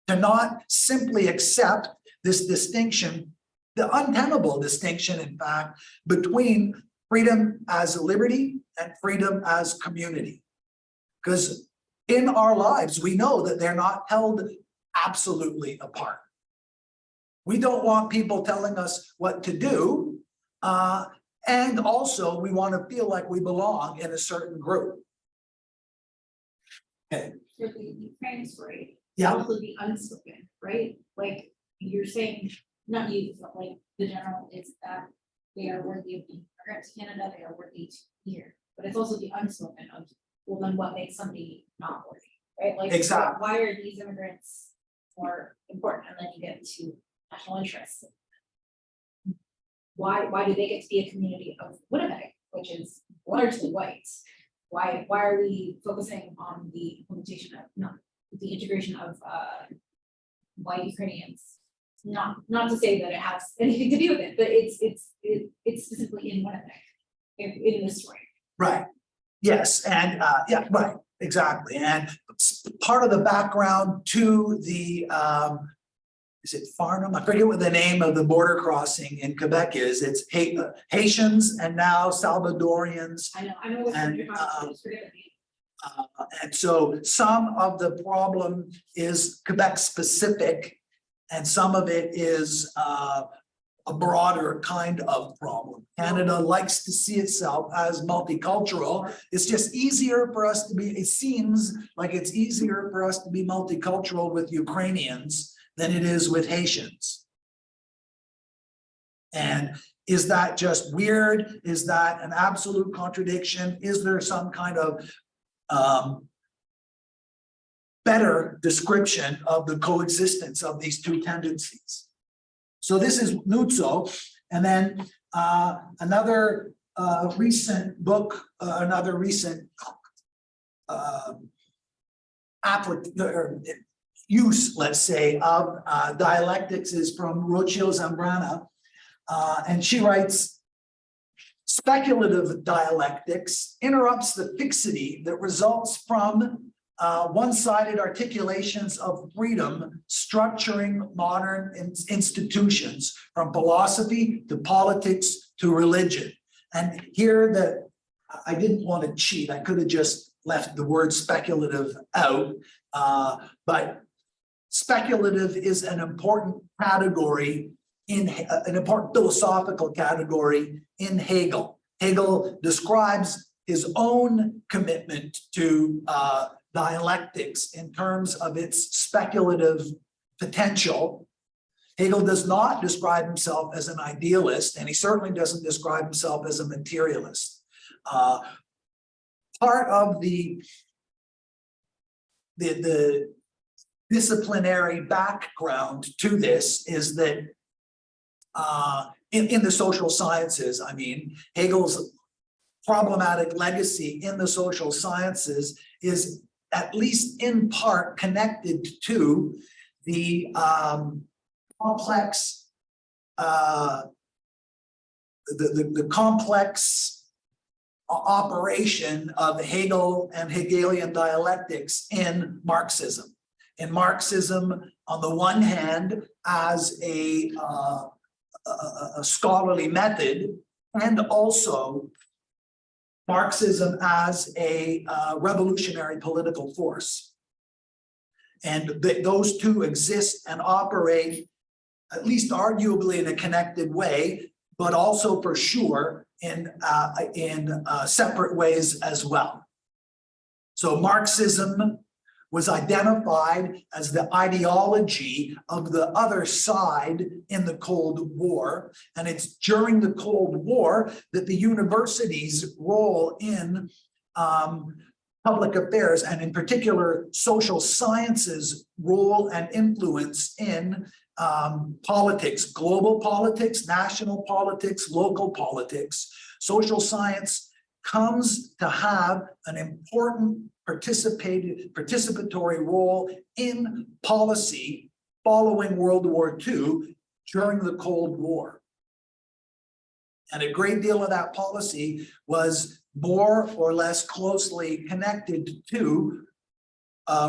To not simply accept this distinction, the untenable distinction, in fact, between freedom as liberty and freedom as community. Because in our lives, we know that they're not held absolutely apart. We don't want people telling us what to do, and also we want to feel like we belong in a certain group. Okay. For the Ukraine story, Yeah. also the unspoken, right? Like you're saying, not you, but like the general is that they are worthy of being immigrant to Canada, they are worthy to be here. But it's also the unspoken of, well, then what makes somebody not worthy, right? Like Exactly. why are these immigrants more important? And then you get to national interests. Why do they get to be a community of Winnipeg, which is largely white? Why are we focusing on the implementation of the integration of white Ukrainians? Not to say that it has anything to do with it, but it's specifically in Winnipeg in this story. Right. Yes, and yeah, right, exactly. And part of the background to the is it Farnham? I forget what the name of the border crossing in Quebec is. It's Haitians and now Salvadorians. I know what And, you're talking about, just forget it. And so some of the problem is Quebec specific, and some of it is a broader kind of problem. Canada likes to see itself as multicultural. It's just easier for us to be, it seems like it's easier for us to be multicultural with Ukrainians than it is with Haitians. And is that just weird? Is that an absolute contradiction? Is there some kind of better description of the coexistence of these two tendencies? So this is Nuzzo, and then another recent book, another recent use, let's say, of dialectics is from Rocio Zambrana, and she writes, speculative dialectics interrupts the fixity that results from one-sided articulations of freedom structuring modern institutions, from philosophy to politics to religion. And here that I didn't want to cheat, I could have just left the word speculative out, but speculative is an important category in an important philosophical category in Hegel. Hegel describes his own commitment to dialectics in terms of its speculative potential. Hegel does not describe himself as an idealist, and he certainly doesn't describe himself as a materialist. Part of the disciplinary background to this is that in the social sciences, I mean, Hegel's problematic legacy in the social sciences is at least in part connected to the complex the complex operation of Hegel and Hegelian dialectics in Marxism. In Marxism, on the one hand, as a scholarly method, and also Marxism as a revolutionary political force. And those two exist and operate, at least arguably, in a connected way, but also for sure in separate ways as well. So Marxism was identified as the ideology of the other side in the Cold War. And it's during the Cold War that the university's role in public affairs, and in particular social sciences role and influence in politics, global politics, national politics, local politics, social science comes to have an important participatory role in policy following World War II during the Cold War. And a great deal of that policy was more or less closely connected to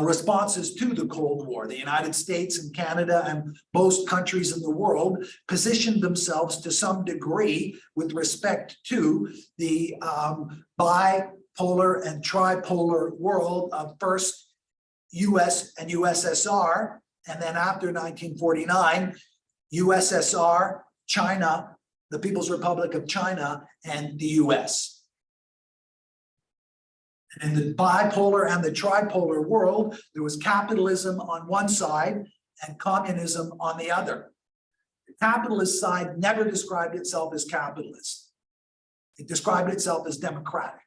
responses to the Cold War. The United States and Canada and most countries in the world positioned themselves to some degree with respect to the bipolar and tripolar world of first US and USSR, and then after 1949, USSR, China, the People's Republic of China, and the US. And in the bipolar and the tripolar world, there was capitalism on one side and communism on the other. The capitalist side never described itself as capitalist. It described itself as democratic.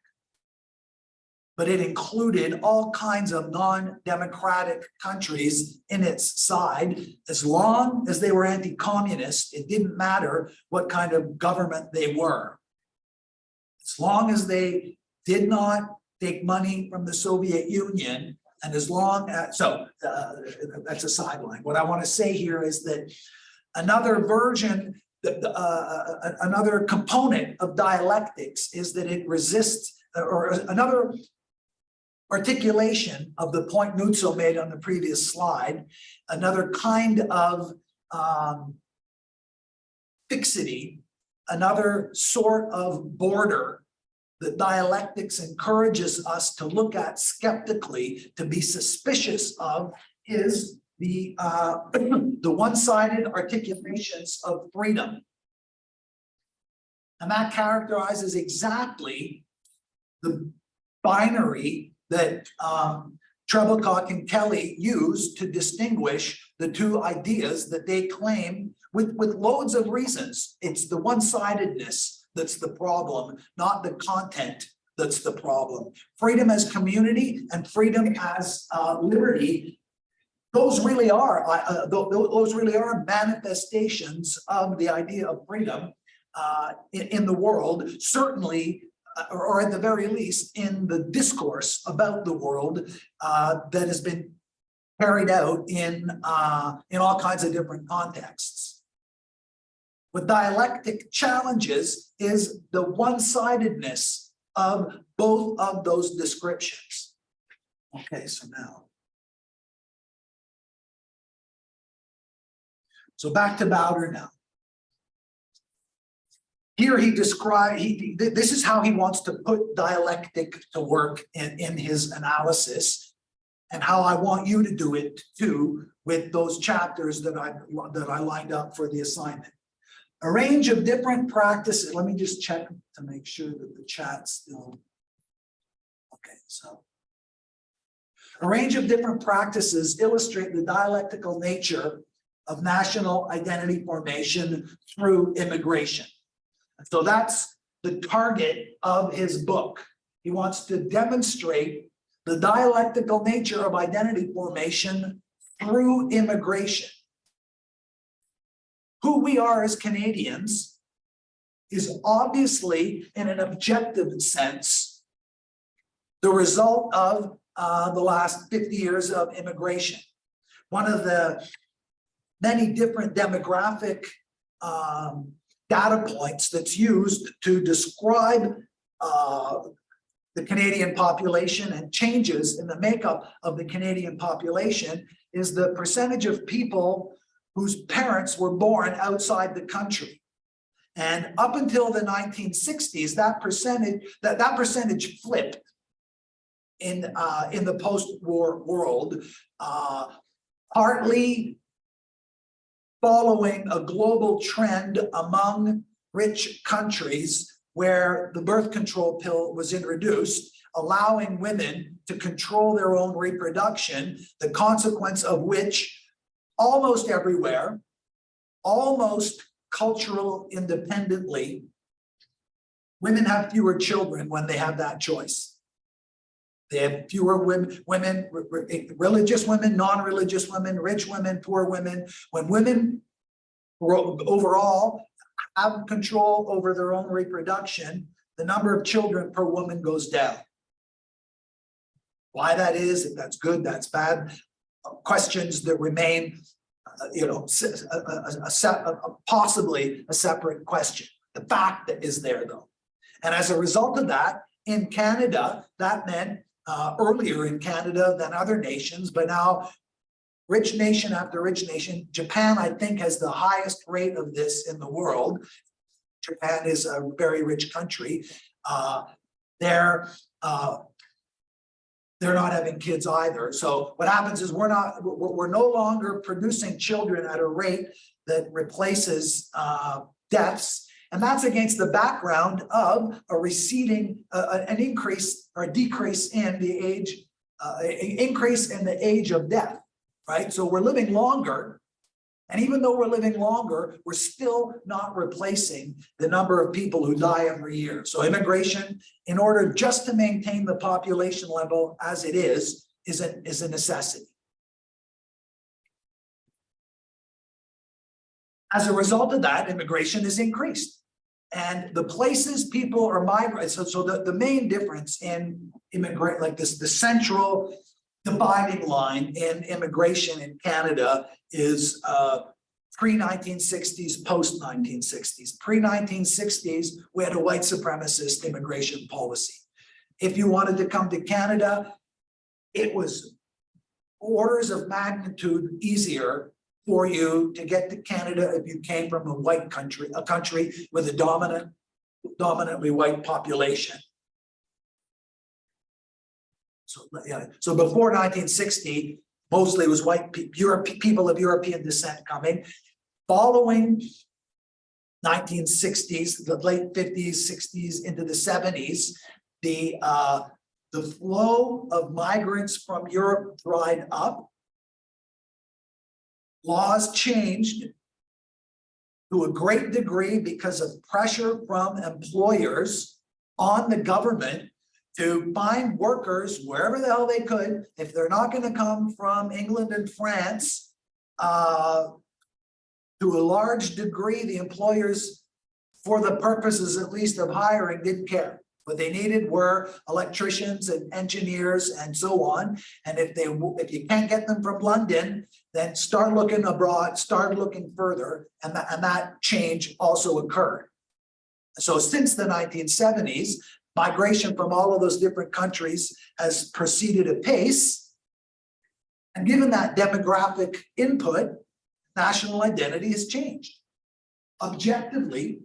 But it included all kinds of non-democratic countries in its side. As long as they were anti-communist, it didn't matter what kind of government they were. As long as they did not take money from the Soviet Union, and as long as, that's a sideline. What I want to say here is that another version, another component of dialectics is that it resists or another articulation of the point Nuzzo made on the previous slide, another kind of fixity, another sort of border that dialectics encourages us to look at skeptically, to be suspicious of, is the one-sided articulations of freedom. And that characterizes exactly the binary that Treblecock and Kelly used to distinguish the two ideas that they claim with loads of reasons. It's the one-sidedness that's the problem, not the content that's the problem. Freedom as community and freedom as liberty, those really are manifestations of the idea of freedom in the world, certainly, or at the very least, in the discourse about the world that has been carried out in all kinds of different contexts. What dialectic challenges is the one-sidedness of both of those descriptions. Okay, so now. So back to Bowder now. Here he described, this is how he wants to put dialectic to work in his analysis, and how I want you to do it too with those chapters that I lined up for the assignment. A range of different practices. Let me just check to make sure that the chat's still. Okay, so. A range of different practices illustrate the dialectical nature of national identity formation through immigration. So that's the target of his book. He wants to demonstrate the dialectical nature of identity formation through immigration. Who we are as Canadians is obviously, in an objective sense, the result of the last 50 years of immigration. One of the many different demographic data points that's used to describe the Canadian population and changes in the makeup of the Canadian population is the percentage of people whose parents were born outside the country. And up until the 1960s, that percentage flipped in the post-war world, partly following a global trend among rich countries where the birth control pill was introduced, allowing women to control their own reproduction, the consequence of which almost everywhere, almost cultural independently, women have fewer children when they have that choice. They have fewer women, religious women, non-religious women, rich women, poor women. When women overall have control over their own reproduction, the number of children per woman goes down. Why that is, if that's good, that's bad, questions that remain, possibly a separate question. The fact that is there though. And as a result of that, in Canada, that meant earlier in Canada than other nations, but now rich nation after rich nation. Japan, I think, has the highest rate of this in the world. Japan is a very rich country. They're not having kids either. So what happens is we're no longer producing children at a rate that replaces deaths. And that's against the background of a receding, an increase or a decrease in the age, increase in the age of death, right? So we're living longer. And even though we're living longer, we're still not replacing the number of people who die every year. So immigration, in order just to maintain the population level as it is a necessity. As a result of that, immigration is increased. And the places people are migrating, so the main difference in immigrant, like this, the central dividing line in immigration in Canada is pre-1960s, post-1960s. Pre-1960s, we had a white supremacist immigration policy. If you wanted to come to Canada, it was orders of magnitude easier for you to get to Canada if you came from a white country, a country with a dominantly white population. So, yeah, so before 1960, mostly it was white people of European descent coming. Following 1960s, the late 50s, 60s into the 70s, the flow of migrants from Europe dried up. Laws changed to a great degree because of pressure from employers on the government to find workers wherever the hell they could. If they're not going to come from England and France, to a large degree, the employers, for the purposes at least of hiring, didn't care. What they needed were electricians and engineers and so on. And if you can't get them from London, then start looking abroad, start looking further, and that change also occurred. So since the 1970s, migration from all of those different countries has proceeded apace. And given that demographic input, national identity has changed objectively,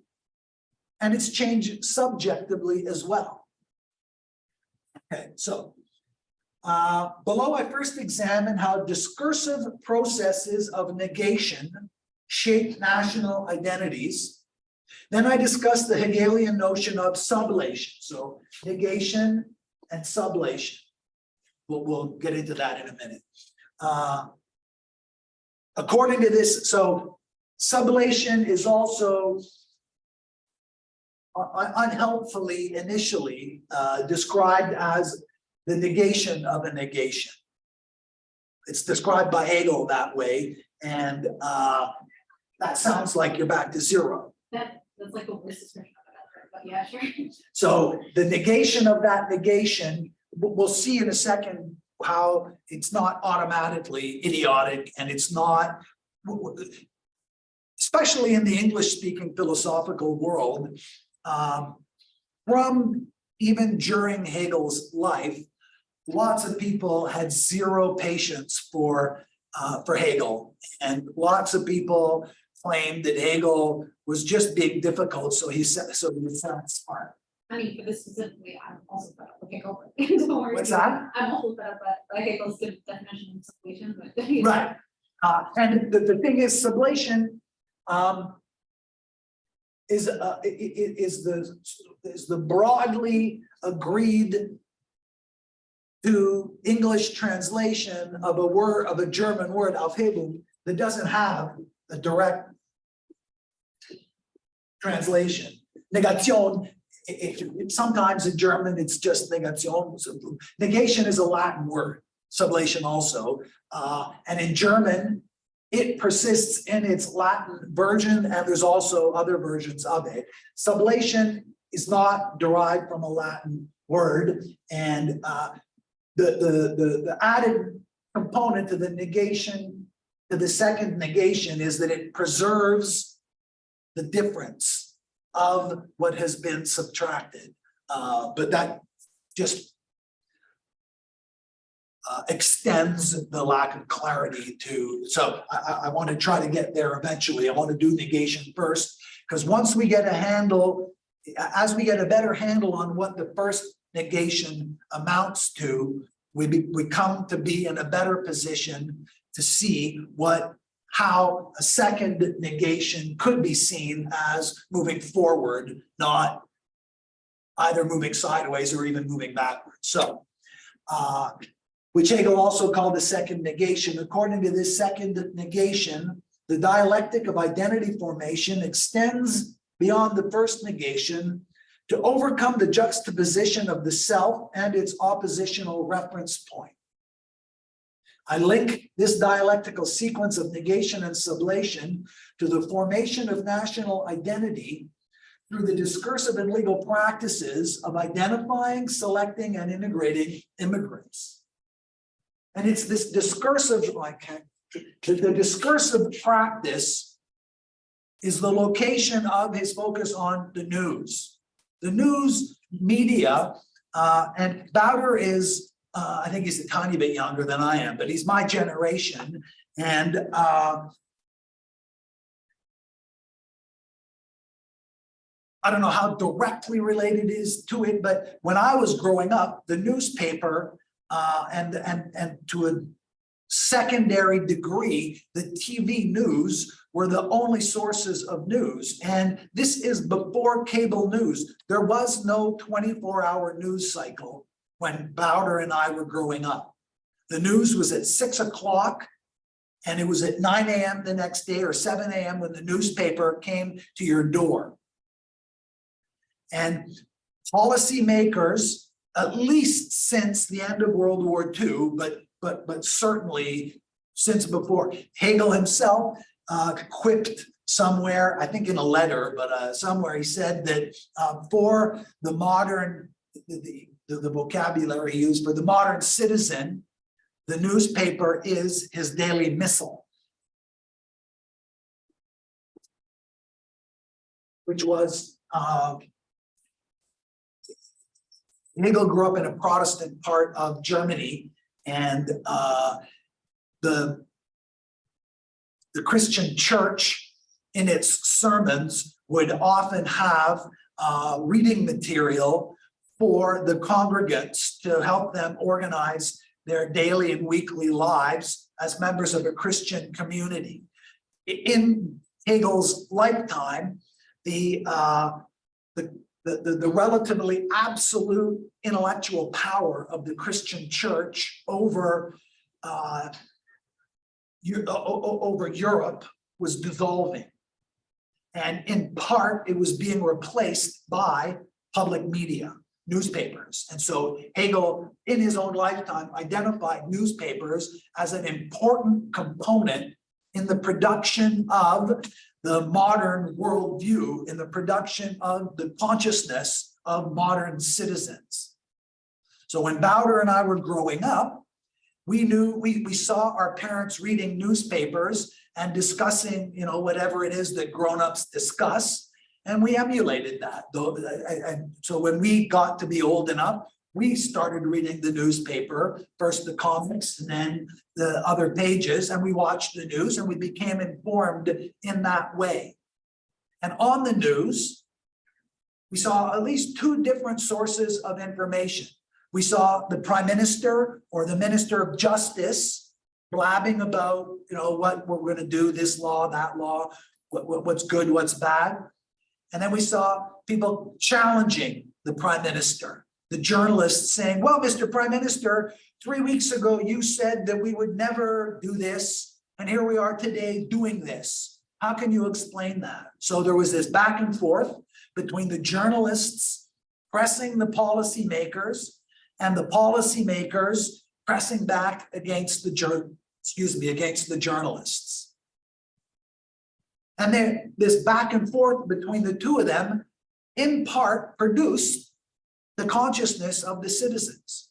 and it's changed subjectively as well. Okay, so below I first examine how discursive processes of negation shape national identities. Then I discuss the Hegelian notion of sublation. So negation and sublation. We'll get into that in a minute. According to this, so sublation is also unhelpfully initially described as the negation of a negation. It's described by Hegel that way, and that sounds like you're back to zero. That's like the worst description of it, but yeah, sure. So the negation of that negation, we'll see in a second how it's not automatically idiotic, and it's not, especially in the English-speaking philosophical world, from even during Hegel's life, lots of people had zero patience for Hegel, and lots of people claimed that Hegel was just being difficult, so he said smart. I mean, for this specifically, I'm also fed up with Hegel. Don't worry. What's that? I'm also fed up by Hegel's good definition of sublation, but. Right. And the thing is, sublation is the broadly agreed to English translation of a word, of a German word, Aufhebung, that doesn't have a direct translation. Negation, sometimes in German, it's just negation. Negation is a Latin word, sublation also. And in German, it persists in its Latin version, and there's also other versions of it. Sublation is not derived from a Latin word, and the added component to the negation, to the second negation, is that it preserves the difference of what has been subtracted. But that just extends the lack of clarity to, so I want to try to get there eventually. I want to do negation first, because once we get a handle, as we get a better handle on what the first negation amounts to, we come to be in a better position to see how a second negation could be seen as moving forward, not either moving sideways or even moving backwards. So, which Hegel also called the second negation. According to this second negation, the dialectic of identity formation extends beyond the first negation to overcome the juxtaposition of the self and its oppositional reference point. I link this dialectical sequence of negation and sublation to the formation of national identity through the discursive and legal practices of identifying, selecting, and integrating immigrants. And it's this discursive, the discursive practice is the location of his focus on the news. The news media And Bowder is, I think he's a tiny bit younger than I am, but he's my generation. And I don't know how directly related it is to it, but when I was growing up, the newspaper and to a secondary degree, the TV news were the only sources of news. And this is before cable news. There was no 24-hour news cycle when Bowder and I were growing up. The news was at 6 o'clock and it was at 9 a.m. the next day or 7 a.m. when the newspaper came to your door. And policymakers, at least since the end of World War II, but certainly since before, Hegel himself quipped somewhere, I think in a letter, but somewhere he said that for the modern, the vocabulary used for the modern citizen, the newspaper is his daily missal, which was Hegel grew up in a Protestant part of Germany, and the Christian church in its sermons would often have reading material for the congregants to help them organize their daily and weekly lives as members of a Christian community. In Hegel's lifetime, the relatively absolute intellectual power of the Christian church over Europe was dissolving. And in part, it was being replaced by public media, newspapers. And so Hegel, in his own lifetime, identified newspapers as an important component in the production of the modern worldview, in the production of the consciousness of modern citizens. So when Bowder and I were growing up, we knew, we saw our parents reading newspapers and discussing, you know, whatever it is that grown-ups discuss, and we emulated that. And so when we got to be old enough, we started reading the newspaper, first the comics and then the other pages, and we watched the news and we became informed in that way. And on the news, we saw at least two different sources of information. We saw the Prime Minister or the Minister of Justice blabbing about, you know, what we're going to do, this law, that law, what's good, what's bad. And then we saw people challenging the Prime Minister. The journalists saying, well, Mr. Prime Minister, 3 weeks ago, you said that we would never do this. And here we are today doing this. How can you explain that? So there was this back and forth between the journalists pressing the policymakers and the policymakers pressing back against the journalists. And then this back and forth between the two of them, in part, produced the consciousness of the citizens.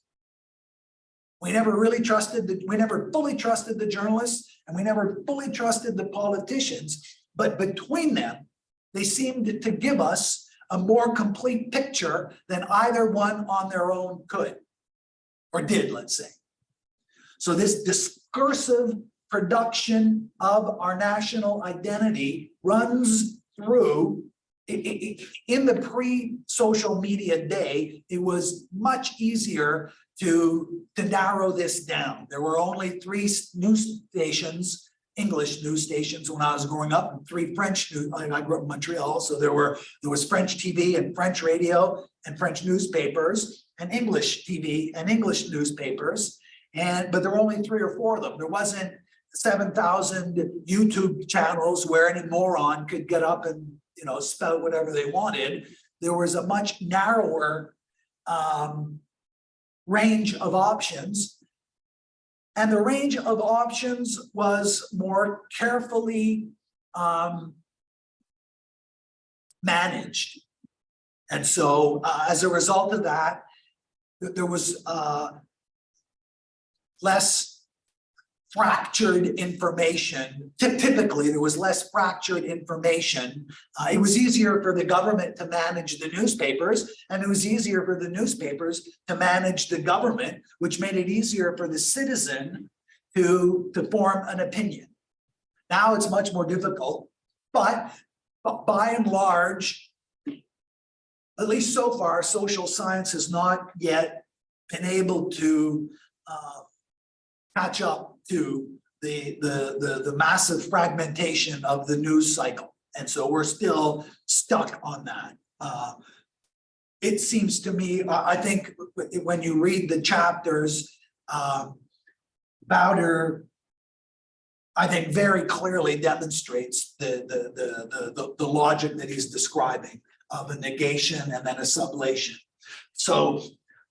We never fully trusted the journalists, and we never fully trusted the politicians, but between them, they seemed to give us a more complete picture than either one on their own could, or did, let's say. So this discursive production of our national identity runs through. In the pre-social media day, it was much easier to narrow this down. There were only 3 news stations, English news stations when I was growing up, and 3 French news. I grew up in Montreal, so there was French TV and French radio and French newspapers and English TV and English newspapers. But there were only 3 or 4 of them. There wasn't 7,000 YouTube channels where any moron could get up and, you know, spout whatever they wanted. There was a much narrower range of options. And the range of options was more carefully managed. And so as a result of that, there was less fractured information. Typically, there was less fractured information. It was easier for the government to manage the newspapers, and it was easier for the newspapers to manage the government, which made it easier for the citizen to form an opinion. Now it's much more difficult, but by and large, at least so far, social science has not yet been able to catch up to the massive fragmentation of the news cycle. And so we're still stuck on that. It seems to me, I think when you read the chapters, Bowder, I think very clearly demonstrates the logic that he's describing of a negation and then a sublation. So,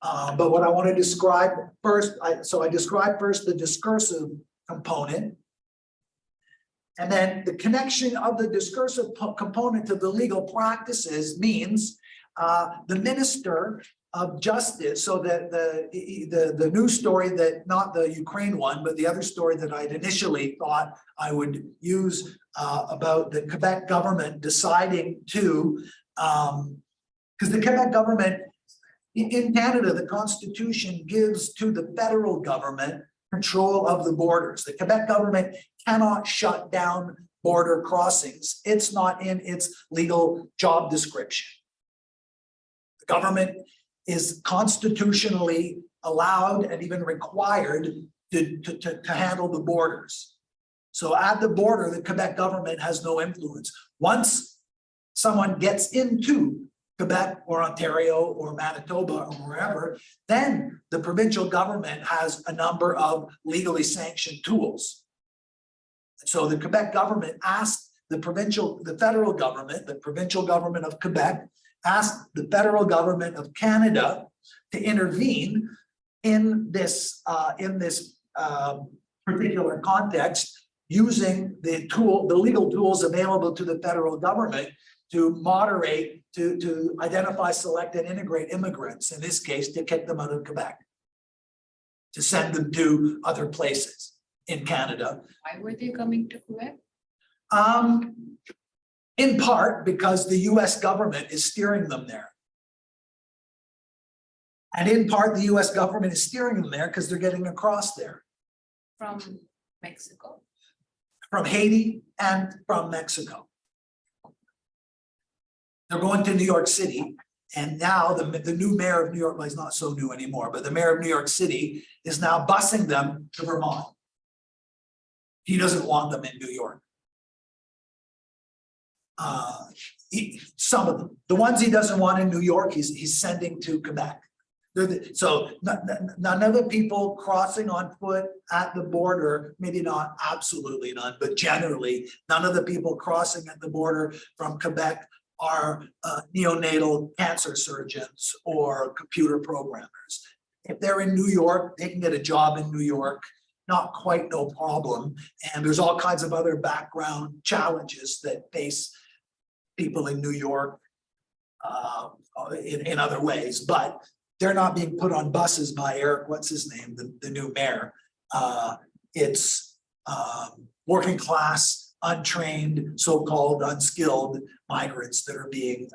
but what I want to describe first, I describe first the discursive component, and then the connection of the discursive component to the legal practices means the minister of justice. So that the news story, that not the Ukraine one, but the other story that I'd initially thought I would use about the Quebec government deciding to, because the Quebec government in Canada, the Constitution gives to the federal government control of the borders. The Quebec government cannot shut down border crossings. It's not in its legal job description. The government is constitutionally allowed and even required to handle the borders. So at the border, the Quebec government has no influence. Once someone gets into Quebec or Ontario or Manitoba or wherever, then the provincial government has a number of legally sanctioned tools. So the Quebec government asked the federal government, the provincial government of Quebec, asked the federal government of Canada to intervene in this particular context, using the legal tools available to the federal government to moderate, to identify, select, and integrate immigrants, in this case, to kick them out of Quebec, to send them to other places in Canada. Why were they coming to Quebec? In part because the US government is steering them there. And in part, the US government is steering them there because they're getting across there. From Mexico? From Haiti and from Mexico. They're going to New York City, and now the new mayor of New York, well, he's not so new anymore, but the mayor of New York City is now busing them to Vermont. He doesn't want them in New York. Some of them, the ones he doesn't want in New York, he's sending to Quebec. So none of the people crossing on foot at the border, maybe not absolutely none, but generally none of the people crossing at the border from Quebec are neonatal cancer surgeons or computer programmers. If they're in New York, they can get a job in New York, not quite no problem. And there's all kinds of other background challenges that face people in New York in other ways, but they're not being put on buses by Eric, what's his name, the new mayor. It's working class, untrained, so-called unskilled migrants that are being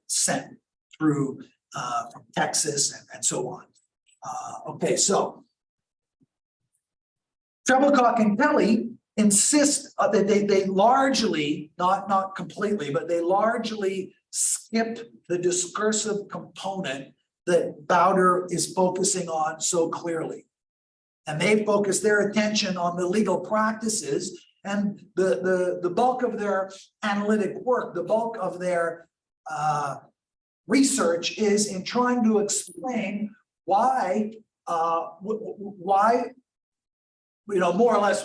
sent through from Texas and so on. Okay, so Trebilcock and Kelly insist that they largely, not completely, but they largely skip the discursive component that Bowder is focusing on so clearly. And they focus their attention on the legal practices, and the bulk of their analytic work, the bulk of their research is in trying to explain why, more or less,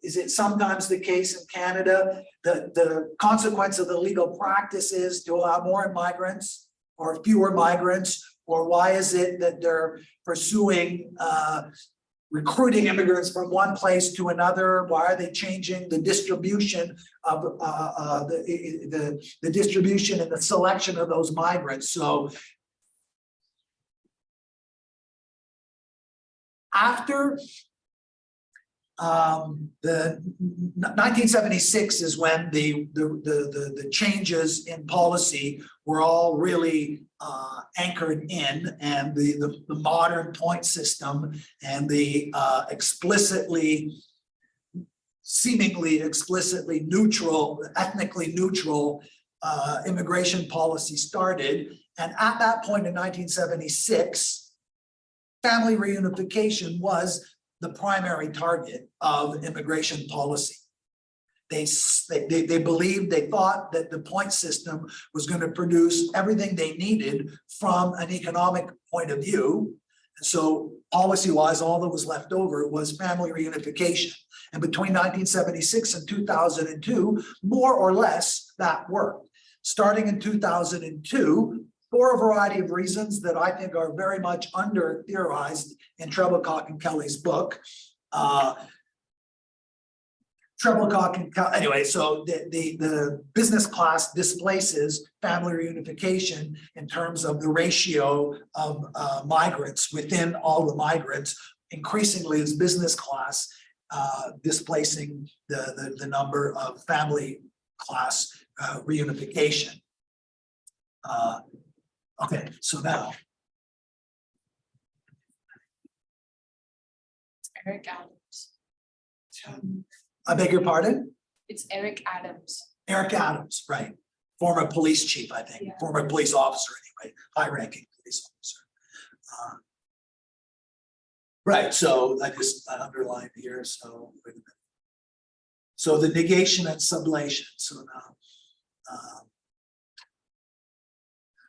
is it sometimes the case in Canada that the consequence of the legal practice is to allow more migrants or fewer migrants, or why is it that they're pursuing recruiting immigrants from one place to another? Why are they changing the distribution of the distribution and the selection of those migrants? So after the 1976 is when the changes in policy were all really anchored in, and the modern point system and the seemingly explicitly neutral, ethnically neutral immigration policy started. And at that point in 1976, family reunification was the primary target of immigration policy. They believed, they thought that the point system was going to produce everything they needed from an economic point of view. And so policy-wise, all that was left over was family reunification. And between 1976 and 2002, more or less, that worked. Starting in 2002, for a variety of reasons that I think are very much under theorized in Treblecock and Kelly's book. Anyway, so the business class displaces family reunification in terms of the ratio of migrants within all the migrants. Increasingly, as business class displacing the number of family class reunification. Okay, so now. Eric Adams. I beg your pardon? It's Eric Adams. Eric Adams, right? Former police chief, I think, Yeah. former police officer anyway, high-ranking police officer. Right, so I underlined here, so wait a minute. So the negation and sublation, so now.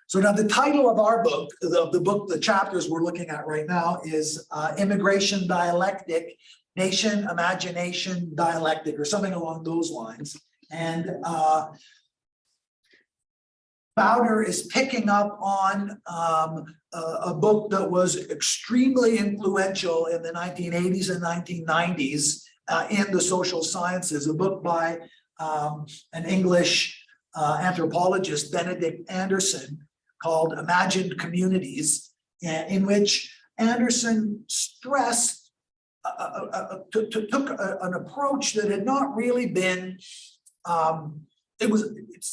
So now the title of our book, the chapters we're looking at right now is Immigration Dialectic, Nation, Imagination, Dialectic, or something along those lines. And Bowder is picking up on a book that was extremely influential in the 1980s and 1990s in the social sciences, a book by an English anthropologist, Benedict Anderson, called Imagined Communities, in which Anderson stressed, took an approach that had not really been, it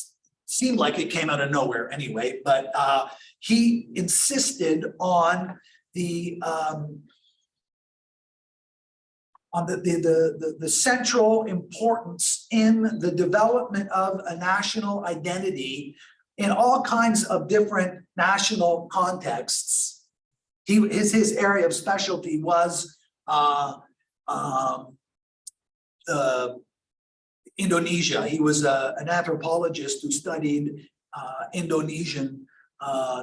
seemed like it came out of nowhere anyway, but he insisted on the central importance in the development of a national identity in all kinds of different national contexts. His area of specialty was Indonesia. He was an anthropologist who studied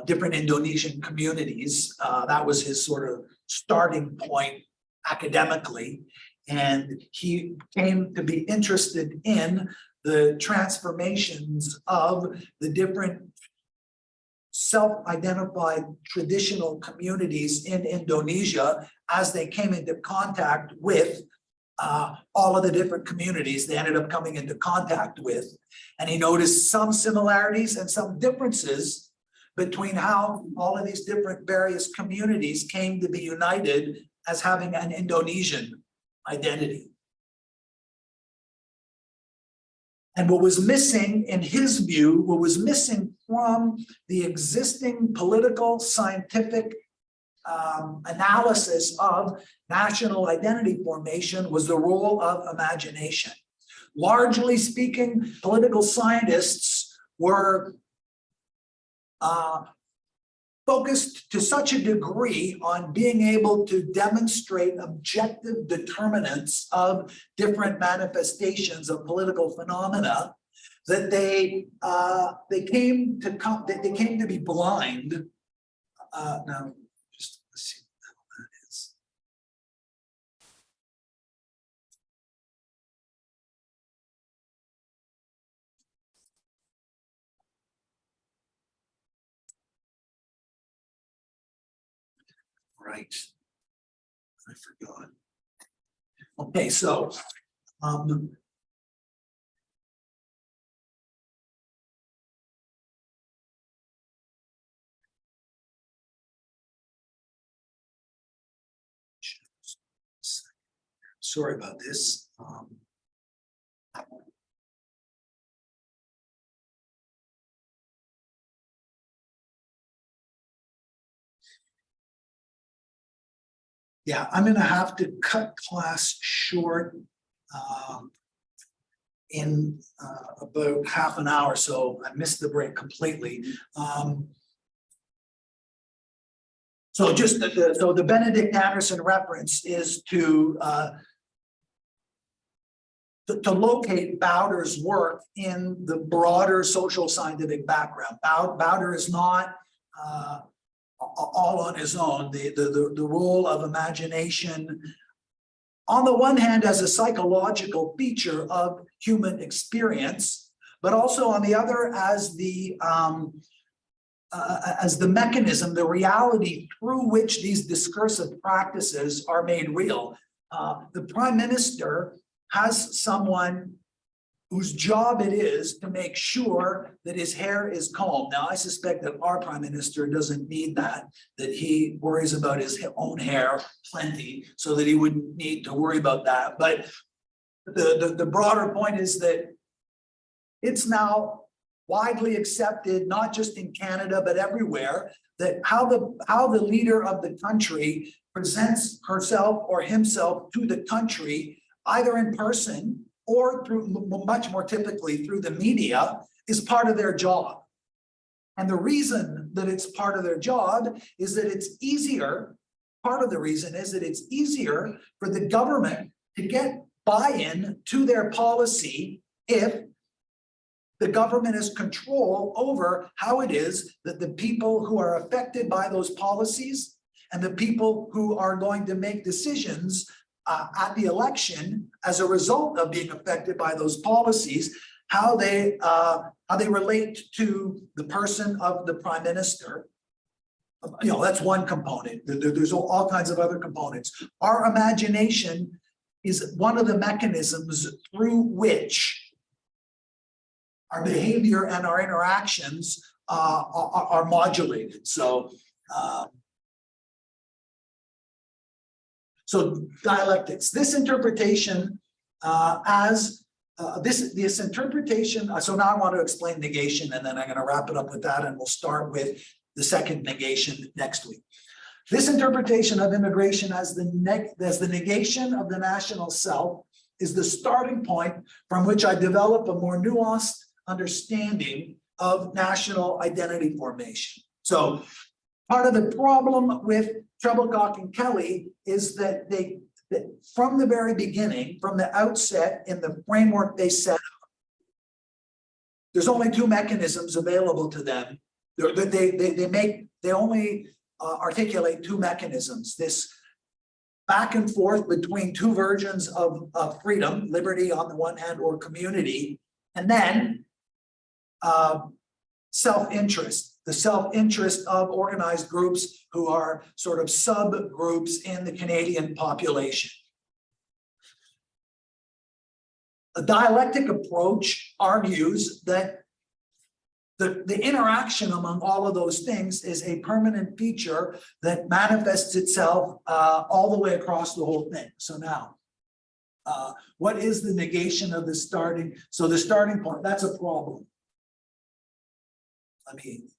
different Indonesian communities. That was his sort of starting point academically. And he came to be interested in the transformations of the different self-identified traditional communities in Indonesia as they came into contact with all of the different communities they ended up coming into contact with. And he noticed some similarities and some differences between how all of these different various communities came to be united as having an Indonesian identity. And what was missing, in his view, what was missing from the existing political, scientific analysis of national identity formation was the role of imagination. Largely speaking, political scientists were focused to such a degree on being able to demonstrate objective determinants of different manifestations of political phenomena that they came to be blind. Now, just let's see what the hell that is. Right. I forgot. Okay, so Sorry about this. Yeah, I'm gonna have to cut class short in about half an hour, so I missed the break completely. So just so the Benedict Anderson reference is to locate Bowder's work in the broader social scientific background. Bowder is not all on his own. The role of imagination, on the one hand, as a psychological feature of human experience, but also on the other as the mechanism, the reality through which these discursive practices are made real. The Prime Minister has someone whose job it is to make sure that his hair is combed. Now, I suspect that our Prime Minister doesn't need that he worries about his own hair plenty, so that he wouldn't need to worry about that. But the broader point is that it's now widely accepted, not just in Canada, but everywhere, that how the leader of the country presents herself or himself to the country, either in person or through, much more typically through the media, is part of their job. And the reason that it's part of their job is that it's easier, part of the reason is that it's easier for the government to get buy-in to their policy if the government has control over how it is that the people who are affected by those policies and the people who are going to make decisions at the election as a result of being affected by those policies, how they relate to the person of the Prime Minister. You know, that's one component. There's all kinds of other components. Our imagination is one of the mechanisms through which our behavior and our interactions are modulated. So dialectics, this interpretation this interpretation, so now I want to explain negation, and then I'm going to wrap it up with that, and we'll start with the second negation next week. This interpretation of immigration as the negation of the national self is the starting point from which I develop a more nuanced understanding of national identity formation. So part of the problem with Trebilcock and Kelly is that that from the very beginning, from the outset, in the framework they set up, there's only two mechanisms available to them. They only articulate two mechanisms: this back and forth between two versions of freedom, liberty on the one hand, or community, and then self-interest, the self-interest of organized groups who are sort of subgroups in the Canadian population. A dialectic approach argues that the interaction among all of those things is a permanent feature that manifests itself all the way across the whole thing. So now, what is the negation of the starting? So the starting point, that's a problem. I mean,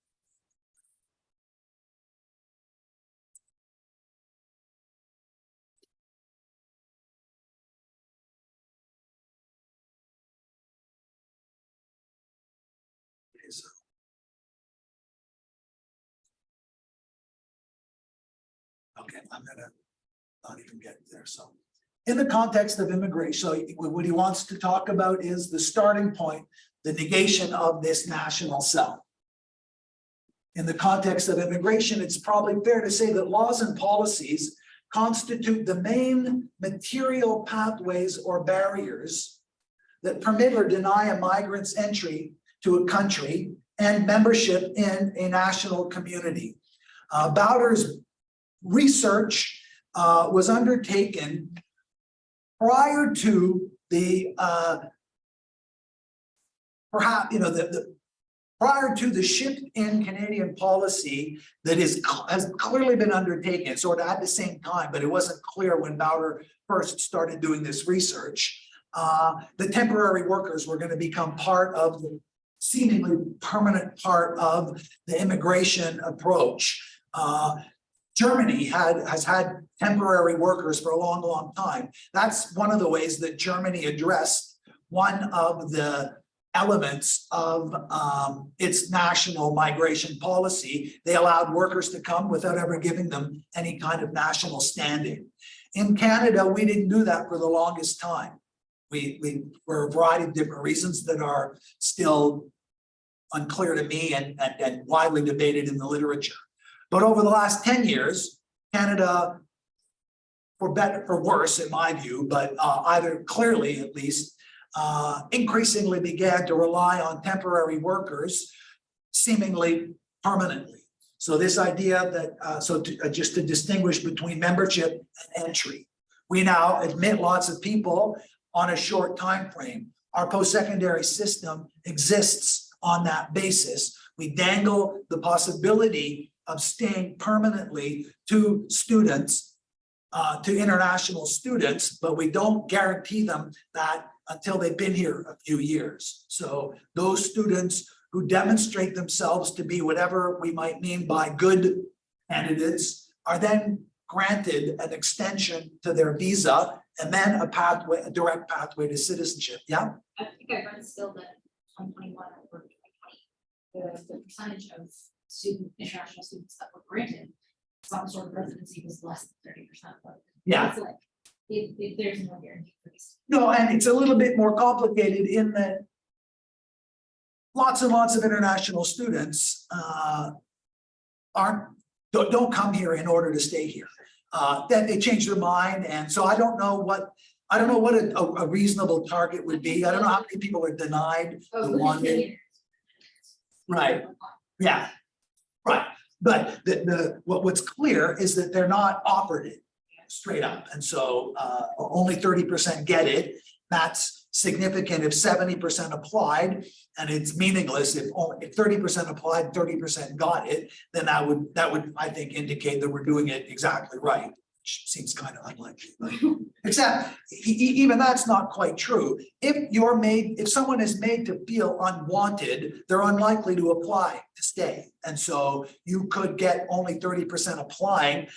okay, I'm gonna not even get there. So in the context of immigration, so what he wants to talk about is the starting point, the negation of this national self. In the context of immigration, it's probably fair to say that laws and policies constitute the main material pathways or barriers that permit or deny a migrant's entry to a country and membership in a national community. Bowder's research was undertaken prior to the perhaps, you know, prior to the shift in Canadian policy that has clearly been undertaken, sort of at the same time, but it wasn't clear when Bowder first started doing this research. The temporary workers were going to become part of the seemingly permanent part of the immigration approach. Germany has had temporary workers for a long, long time. That's one of the ways that Germany addressed one of the elements of its national migration policy. They allowed workers to come without ever giving them any kind of national standing. In Canada, we didn't do that for the longest time. We for a variety of different reasons that are still unclear to me and widely debated in the literature. But over the last 10 years, Canada, for better, for worse, in my view, but either clearly at least, increasingly began to rely on temporary workers seemingly permanently. So this idea that, just to distinguish between membership and entry, we now admit lots of people on a short time frame. Our post-secondary system exists on that basis. We dangle the possibility of staying permanently to students, to international students, but we don't guarantee them that until they've been here a few years. So those students who demonstrate themselves to be whatever we might mean by good candidates are then granted an extension to their visa and then a pathway, a direct pathway to citizenship. Yeah. I think I read still that 2021 or 2020, the percentage of international students that were granted some sort of residency was less than 30%. But Yeah. it's like, if there's no guarantee for these. No, and it's a little bit more complicated in that lots and lots of international students don't come here in order to stay here. Then they change their mind, and so I don't know what a reasonable target would be. I don't know how many people are denied the one. Right. Yeah, right. But what's clear is that they're not offered it straight up, and so only 30% get it. That's significant if 70% applied, and it's meaningless if 30% applied, 30% got it. Then that would I think indicate that we're doing it exactly right. Which seems kind of unlikely, but except even that's not quite true. If someone is made to feel unwanted, they're unlikely to apply to stay, and so you could get only 30% applying.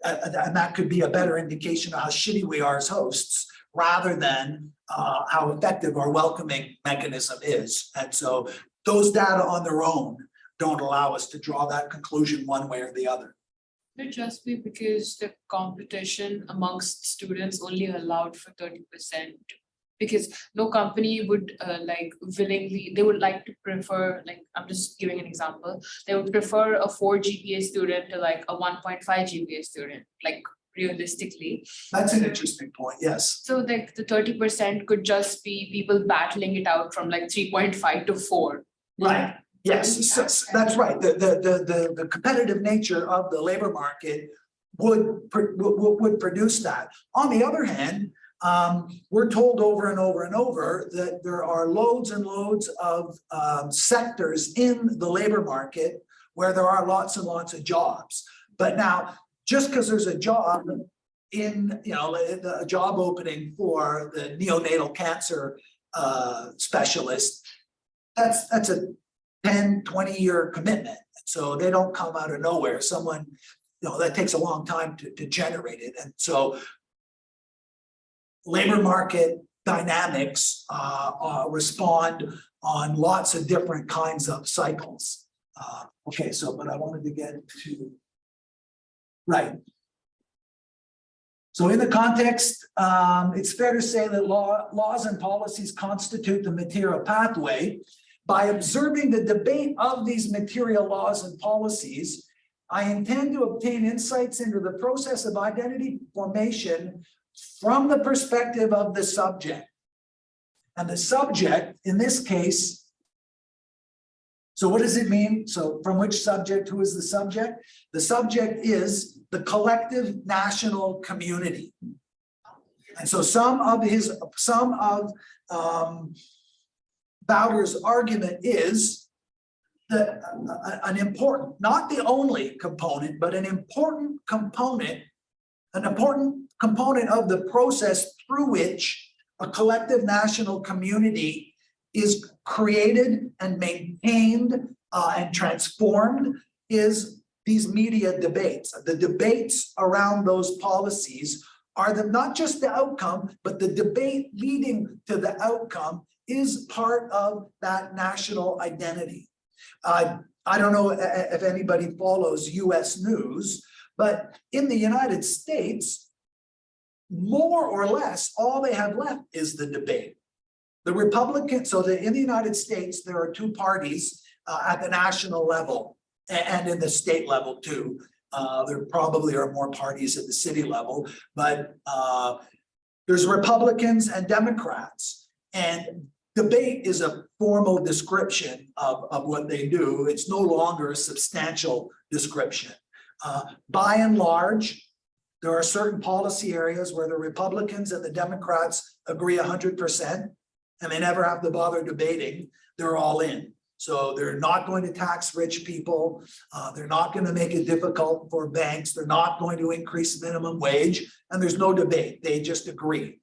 And that could be a better indication of how shitty we are as hosts, rather than how effective our welcoming mechanism is. And so those data on their own don't allow us to draw that conclusion one way or the other. Could it just be because the competition amongst students only allowed for 30%? Because no company would willingly, they would like to prefer, I'm just giving an example, they would prefer a 4 GPA student to like a 1.5 GPA student, realistically. That's an interesting point, yes. So the 30% could just be people battling it out from 3.5 to 4. Right, yes, so that's right. The competitive nature of the labor market would produce that. On the other hand, we're told over and over and over that there are loads and loads of sectors in the labor market where there are lots and lots of jobs. But now, just because there's a job in, a job opening for the neonatal cancer specialist, that's a 10, 20-year commitment. So they don't come out of nowhere. Someone, that takes a long time to generate it. And so labor market dynamics respond on lots of different kinds of cycles. Okay, but I wanted to get to, right. So in the context, it's fair to say that laws and policies constitute the material pathway. By observing the debate of these material laws and policies, I intend to obtain insights into the process of identity formation from the perspective of the subject. And the subject, in this case, so what does it mean? So from which subject, who is the subject? The subject is the collective national community. And so some of Bowder's argument is an important, not the only component, but an important component of the process through which a collective national community is created and maintained and transformed is these media debates. The debates around those policies are not just the outcome, but the debate leading to the outcome is part of that national identity. I don't know if anybody follows US news, but in the United States, more or less, all they have left is the debate. The Republicans, in the United States, there are two parties at the national level and in the state level too. There probably are more parties at the city level, but there's Republicans and Democrats. And debate is a formal description of what they do. It's no longer a substantial description. By and large, there are certain policy areas where the Republicans and the Democrats agree 100%, and they never have to bother debating. They're all in. So they're not going to tax rich people. They're not going to make it difficult for banks. They're not going to increase minimum wage, and there's no debate. They just agree.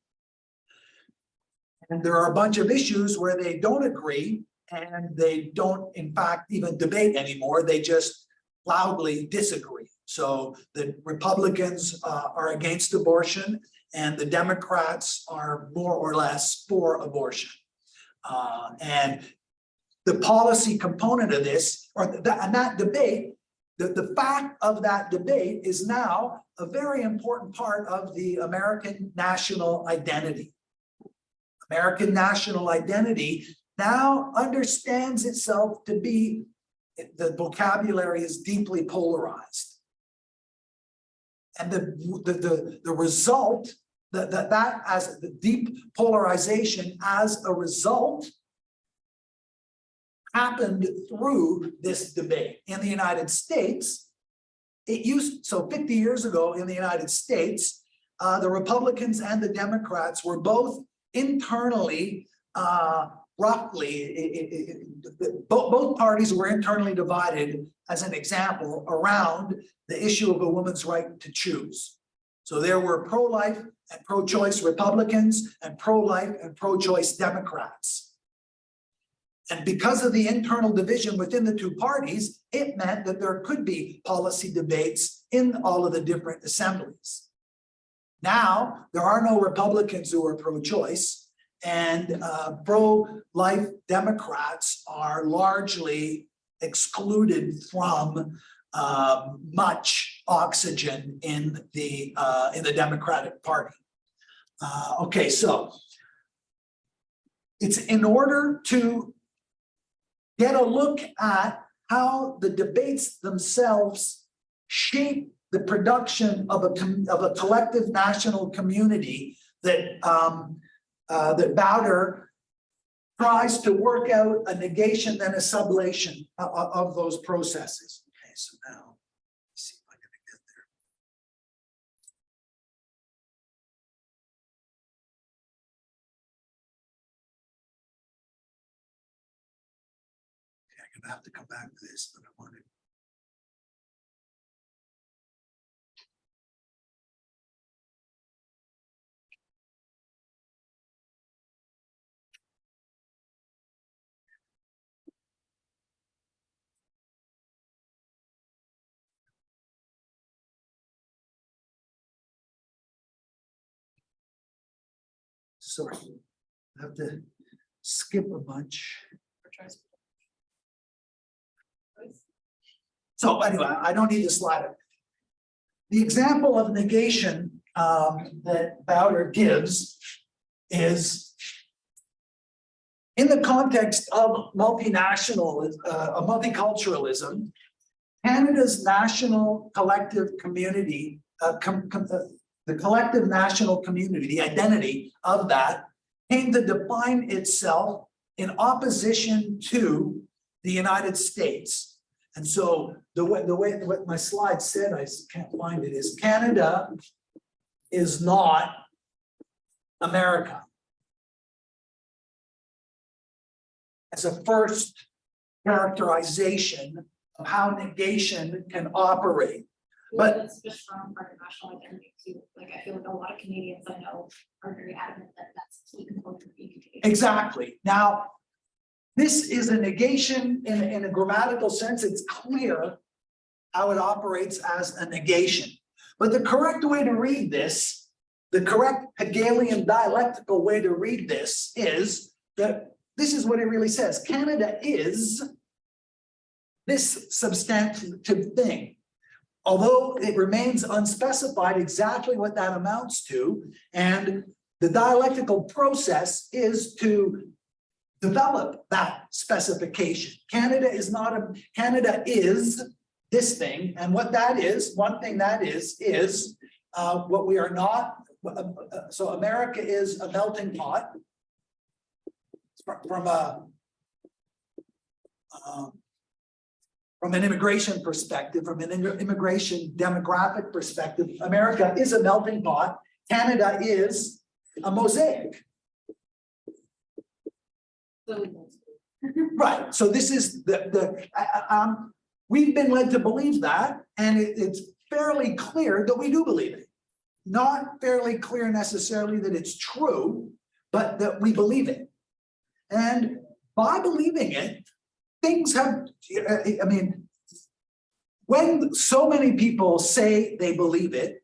And there are a bunch of issues where they don't agree, and they don't, in fact, even debate anymore. They just loudly disagree. So the Republicans are against abortion, and the Democrats are more or less for abortion. And the policy component of this, and that debate, the fact of that debate is now a very important part of the American national identity. American national identity now understands itself to be, the vocabulary is deeply polarized. And the result, that as the deep polarization as a result happened through this debate. In the United States, so 50 years ago in the United States, the Republicans and the Democrats were both internally, roughly, both parties were internally divided, as an example, around the issue of a woman's right to choose. So there were pro-life and pro-choice Republicans and pro-life and pro-choice Democrats. And because of the internal division within the two parties, it meant that there could be policy debates in all of the different assemblies. Now, there are no Republicans who are pro-choice, and pro-life Democrats are largely excluded from much oxygen in the Democratic Party. Okay, so it's in order to get a look at how the debates themselves shape the production of a collective national community that that Bowder tries to work out a negation and a sublation of those processes. Okay, so now let's see if I can get there. Okay, I'm gonna have to come back to this, but I wanted. Sorry, I have to skip a bunch. So anyway, I don't need to slide it. The example of negation that Bowder gives is in the context of multiculturalism, Canada's national collective community, the collective national community, the identity of that came to define itself in opposition to the United States. And so the way what my slide said, I can't find it, is Canada is not America. As a first characterization of how negation can operate. But- That's such a strong part of national identity too. Like, I feel like a lot of Canadians I know are very adamant that that's a key component of being Canadian. Exactly. Now, this is a negation in a grammatical sense. It's clear how it operates as a negation. But the correct way to read this, the correct Hegelian dialectical way to read this is that this is what it really says. Canada is this substantive thing. Although it remains unspecified exactly what that amounts to, and the dialectical process is to develop that specification. Canada is this thing, and what that is, one thing that is what we are not. So America is a melting pot from an immigration perspective, from an immigration demographic perspective. America is a melting pot. Canada is a mosaic. Right, so this is we've been led to believe that, and it's fairly clear that we do believe it. Not fairly clear necessarily that it's true, but that we believe it. And by believing it, things have, I mean, when so many people say they believe it,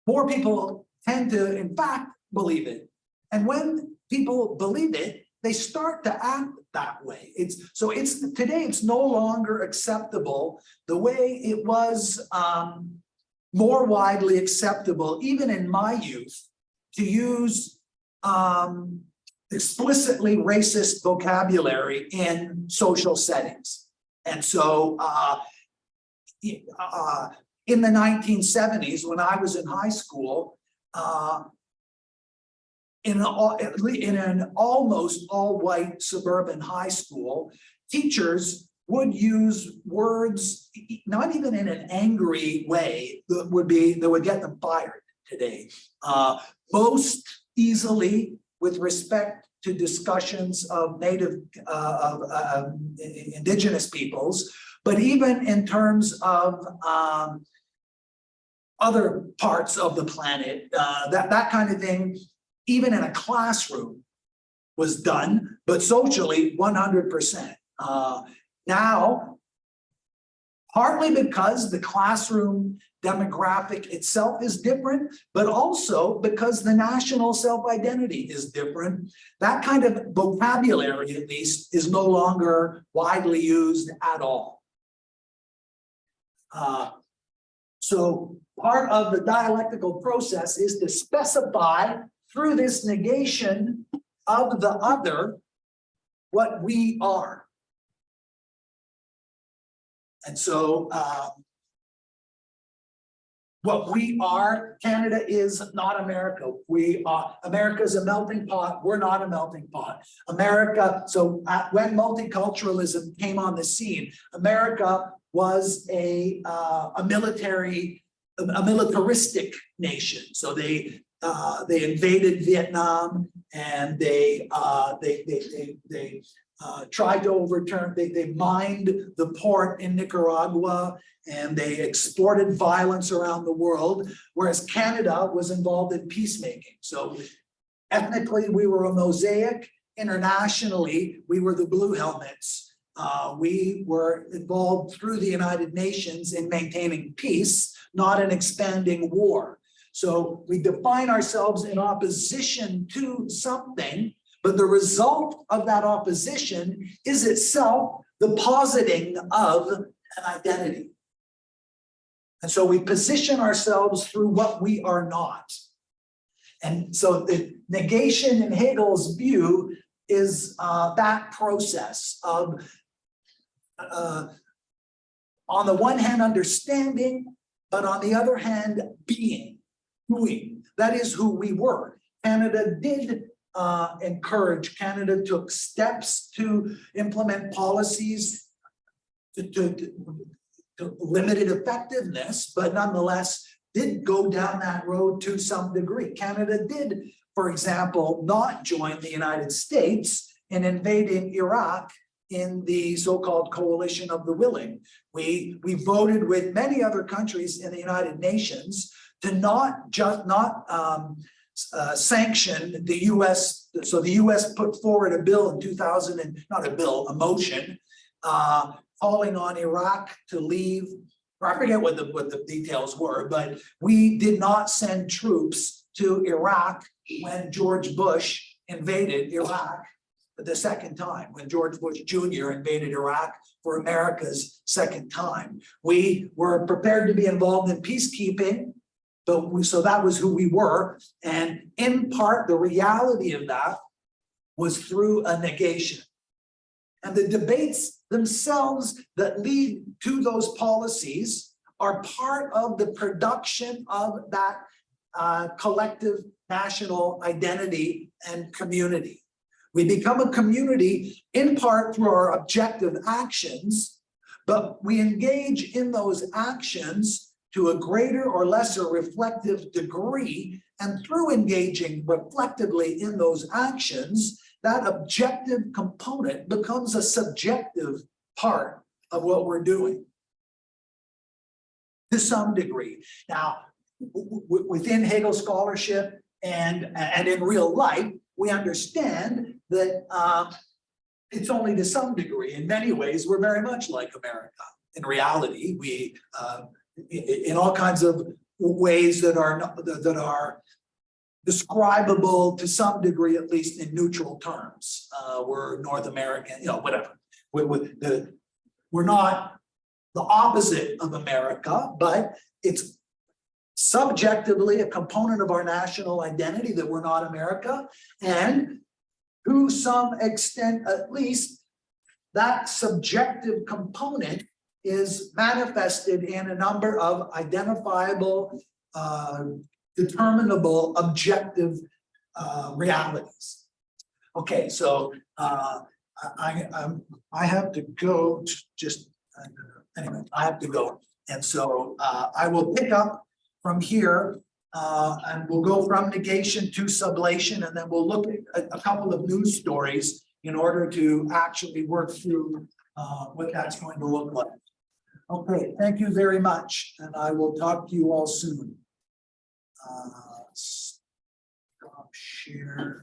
more people tend to, in fact, believe it. And when people believe it, they start to act that way. Today it's no longer acceptable the way it was more widely acceptable, even in my youth, to use explicitly racist vocabulary in social settings. And so in the 1970s, when I was in high school, in an almost all-white suburban high school, teachers would use words, not even in an angry way, that would get them fired today. Most easily with respect to discussions of indigenous peoples, but even in terms of other parts of the planet, that kind of thing, even in a classroom, was done, but socially 100%. Now, partly because the classroom demographic itself is different, but also because the national self-identity is different, that kind of vocabulary, at least, is no longer widely used at all. So part of the dialectical process is to specify through this negation of the other what we are. And so what we are, Canada is not America. America is a melting pot. We're not a melting pot. America, so when multiculturalism came on the scene, America was a militaristic nation. So they invaded Vietnam, and they tried to overturn. They mined the port in Nicaragua, and they exported violence around the world. Whereas Canada was involved in peacemaking. So ethnically, we were a mosaic. Internationally, we were the Blue Helmets. We were involved through the United Nations in maintaining peace, not in expanding war. So we define ourselves in opposition to something, but the result of that opposition is itself the positing of an identity. And so we position ourselves through what we are not. And so the negation in Hegel's view is that process of, on the one hand, understanding, but on the other hand, being, doing. That is who we were. Canada did Canada took steps to implement policies to limited effectiveness, but nonetheless did go down that road to some degree. Canada did, for example, not join the United States in invading Iraq in the so-called coalition of the willing. We voted with many other countries in the United Nations to not sanction the US. So the US put forward a bill in 2000 and not a bill, a motion calling on Iraq to leave. I forget what the details were, but we did not send troops to Iraq when George Bush invaded Iraq the second time, when George Bush Jr. invaded Iraq for America's second time. We were prepared to be involved in peacekeeping, but so that was who we were. And in part, the reality of that was through a negation. And the debates themselves that lead to those policies are part of the production of that collective national identity and community. We become a community in part through our objective actions, but we engage in those actions to a greater or lesser reflective degree. And through engaging reflectively in those actions, that objective component becomes a subjective part of what we're doing to some degree. Now, within Hegel scholarship and in real life, we understand that it's only to some degree. In many ways, we're very much like America. In reality, we, in all kinds of ways that are describable to some degree, at least in neutral terms. We're North American, whatever. We're not the opposite of America, but it's subjectively a component of our national identity that we're not America. And to some extent, at least, that subjective component is manifested in a number of identifiable, determinable, objective realities. Okay, so I have to go to just anyway. I have to go, and so I will pick up from here, and we'll go from negation to sublation, and then we'll look at a couple of news stories in order to actually work through what that's going to look like. Okay, thank you very much, and I will talk to you all soon. Stop share.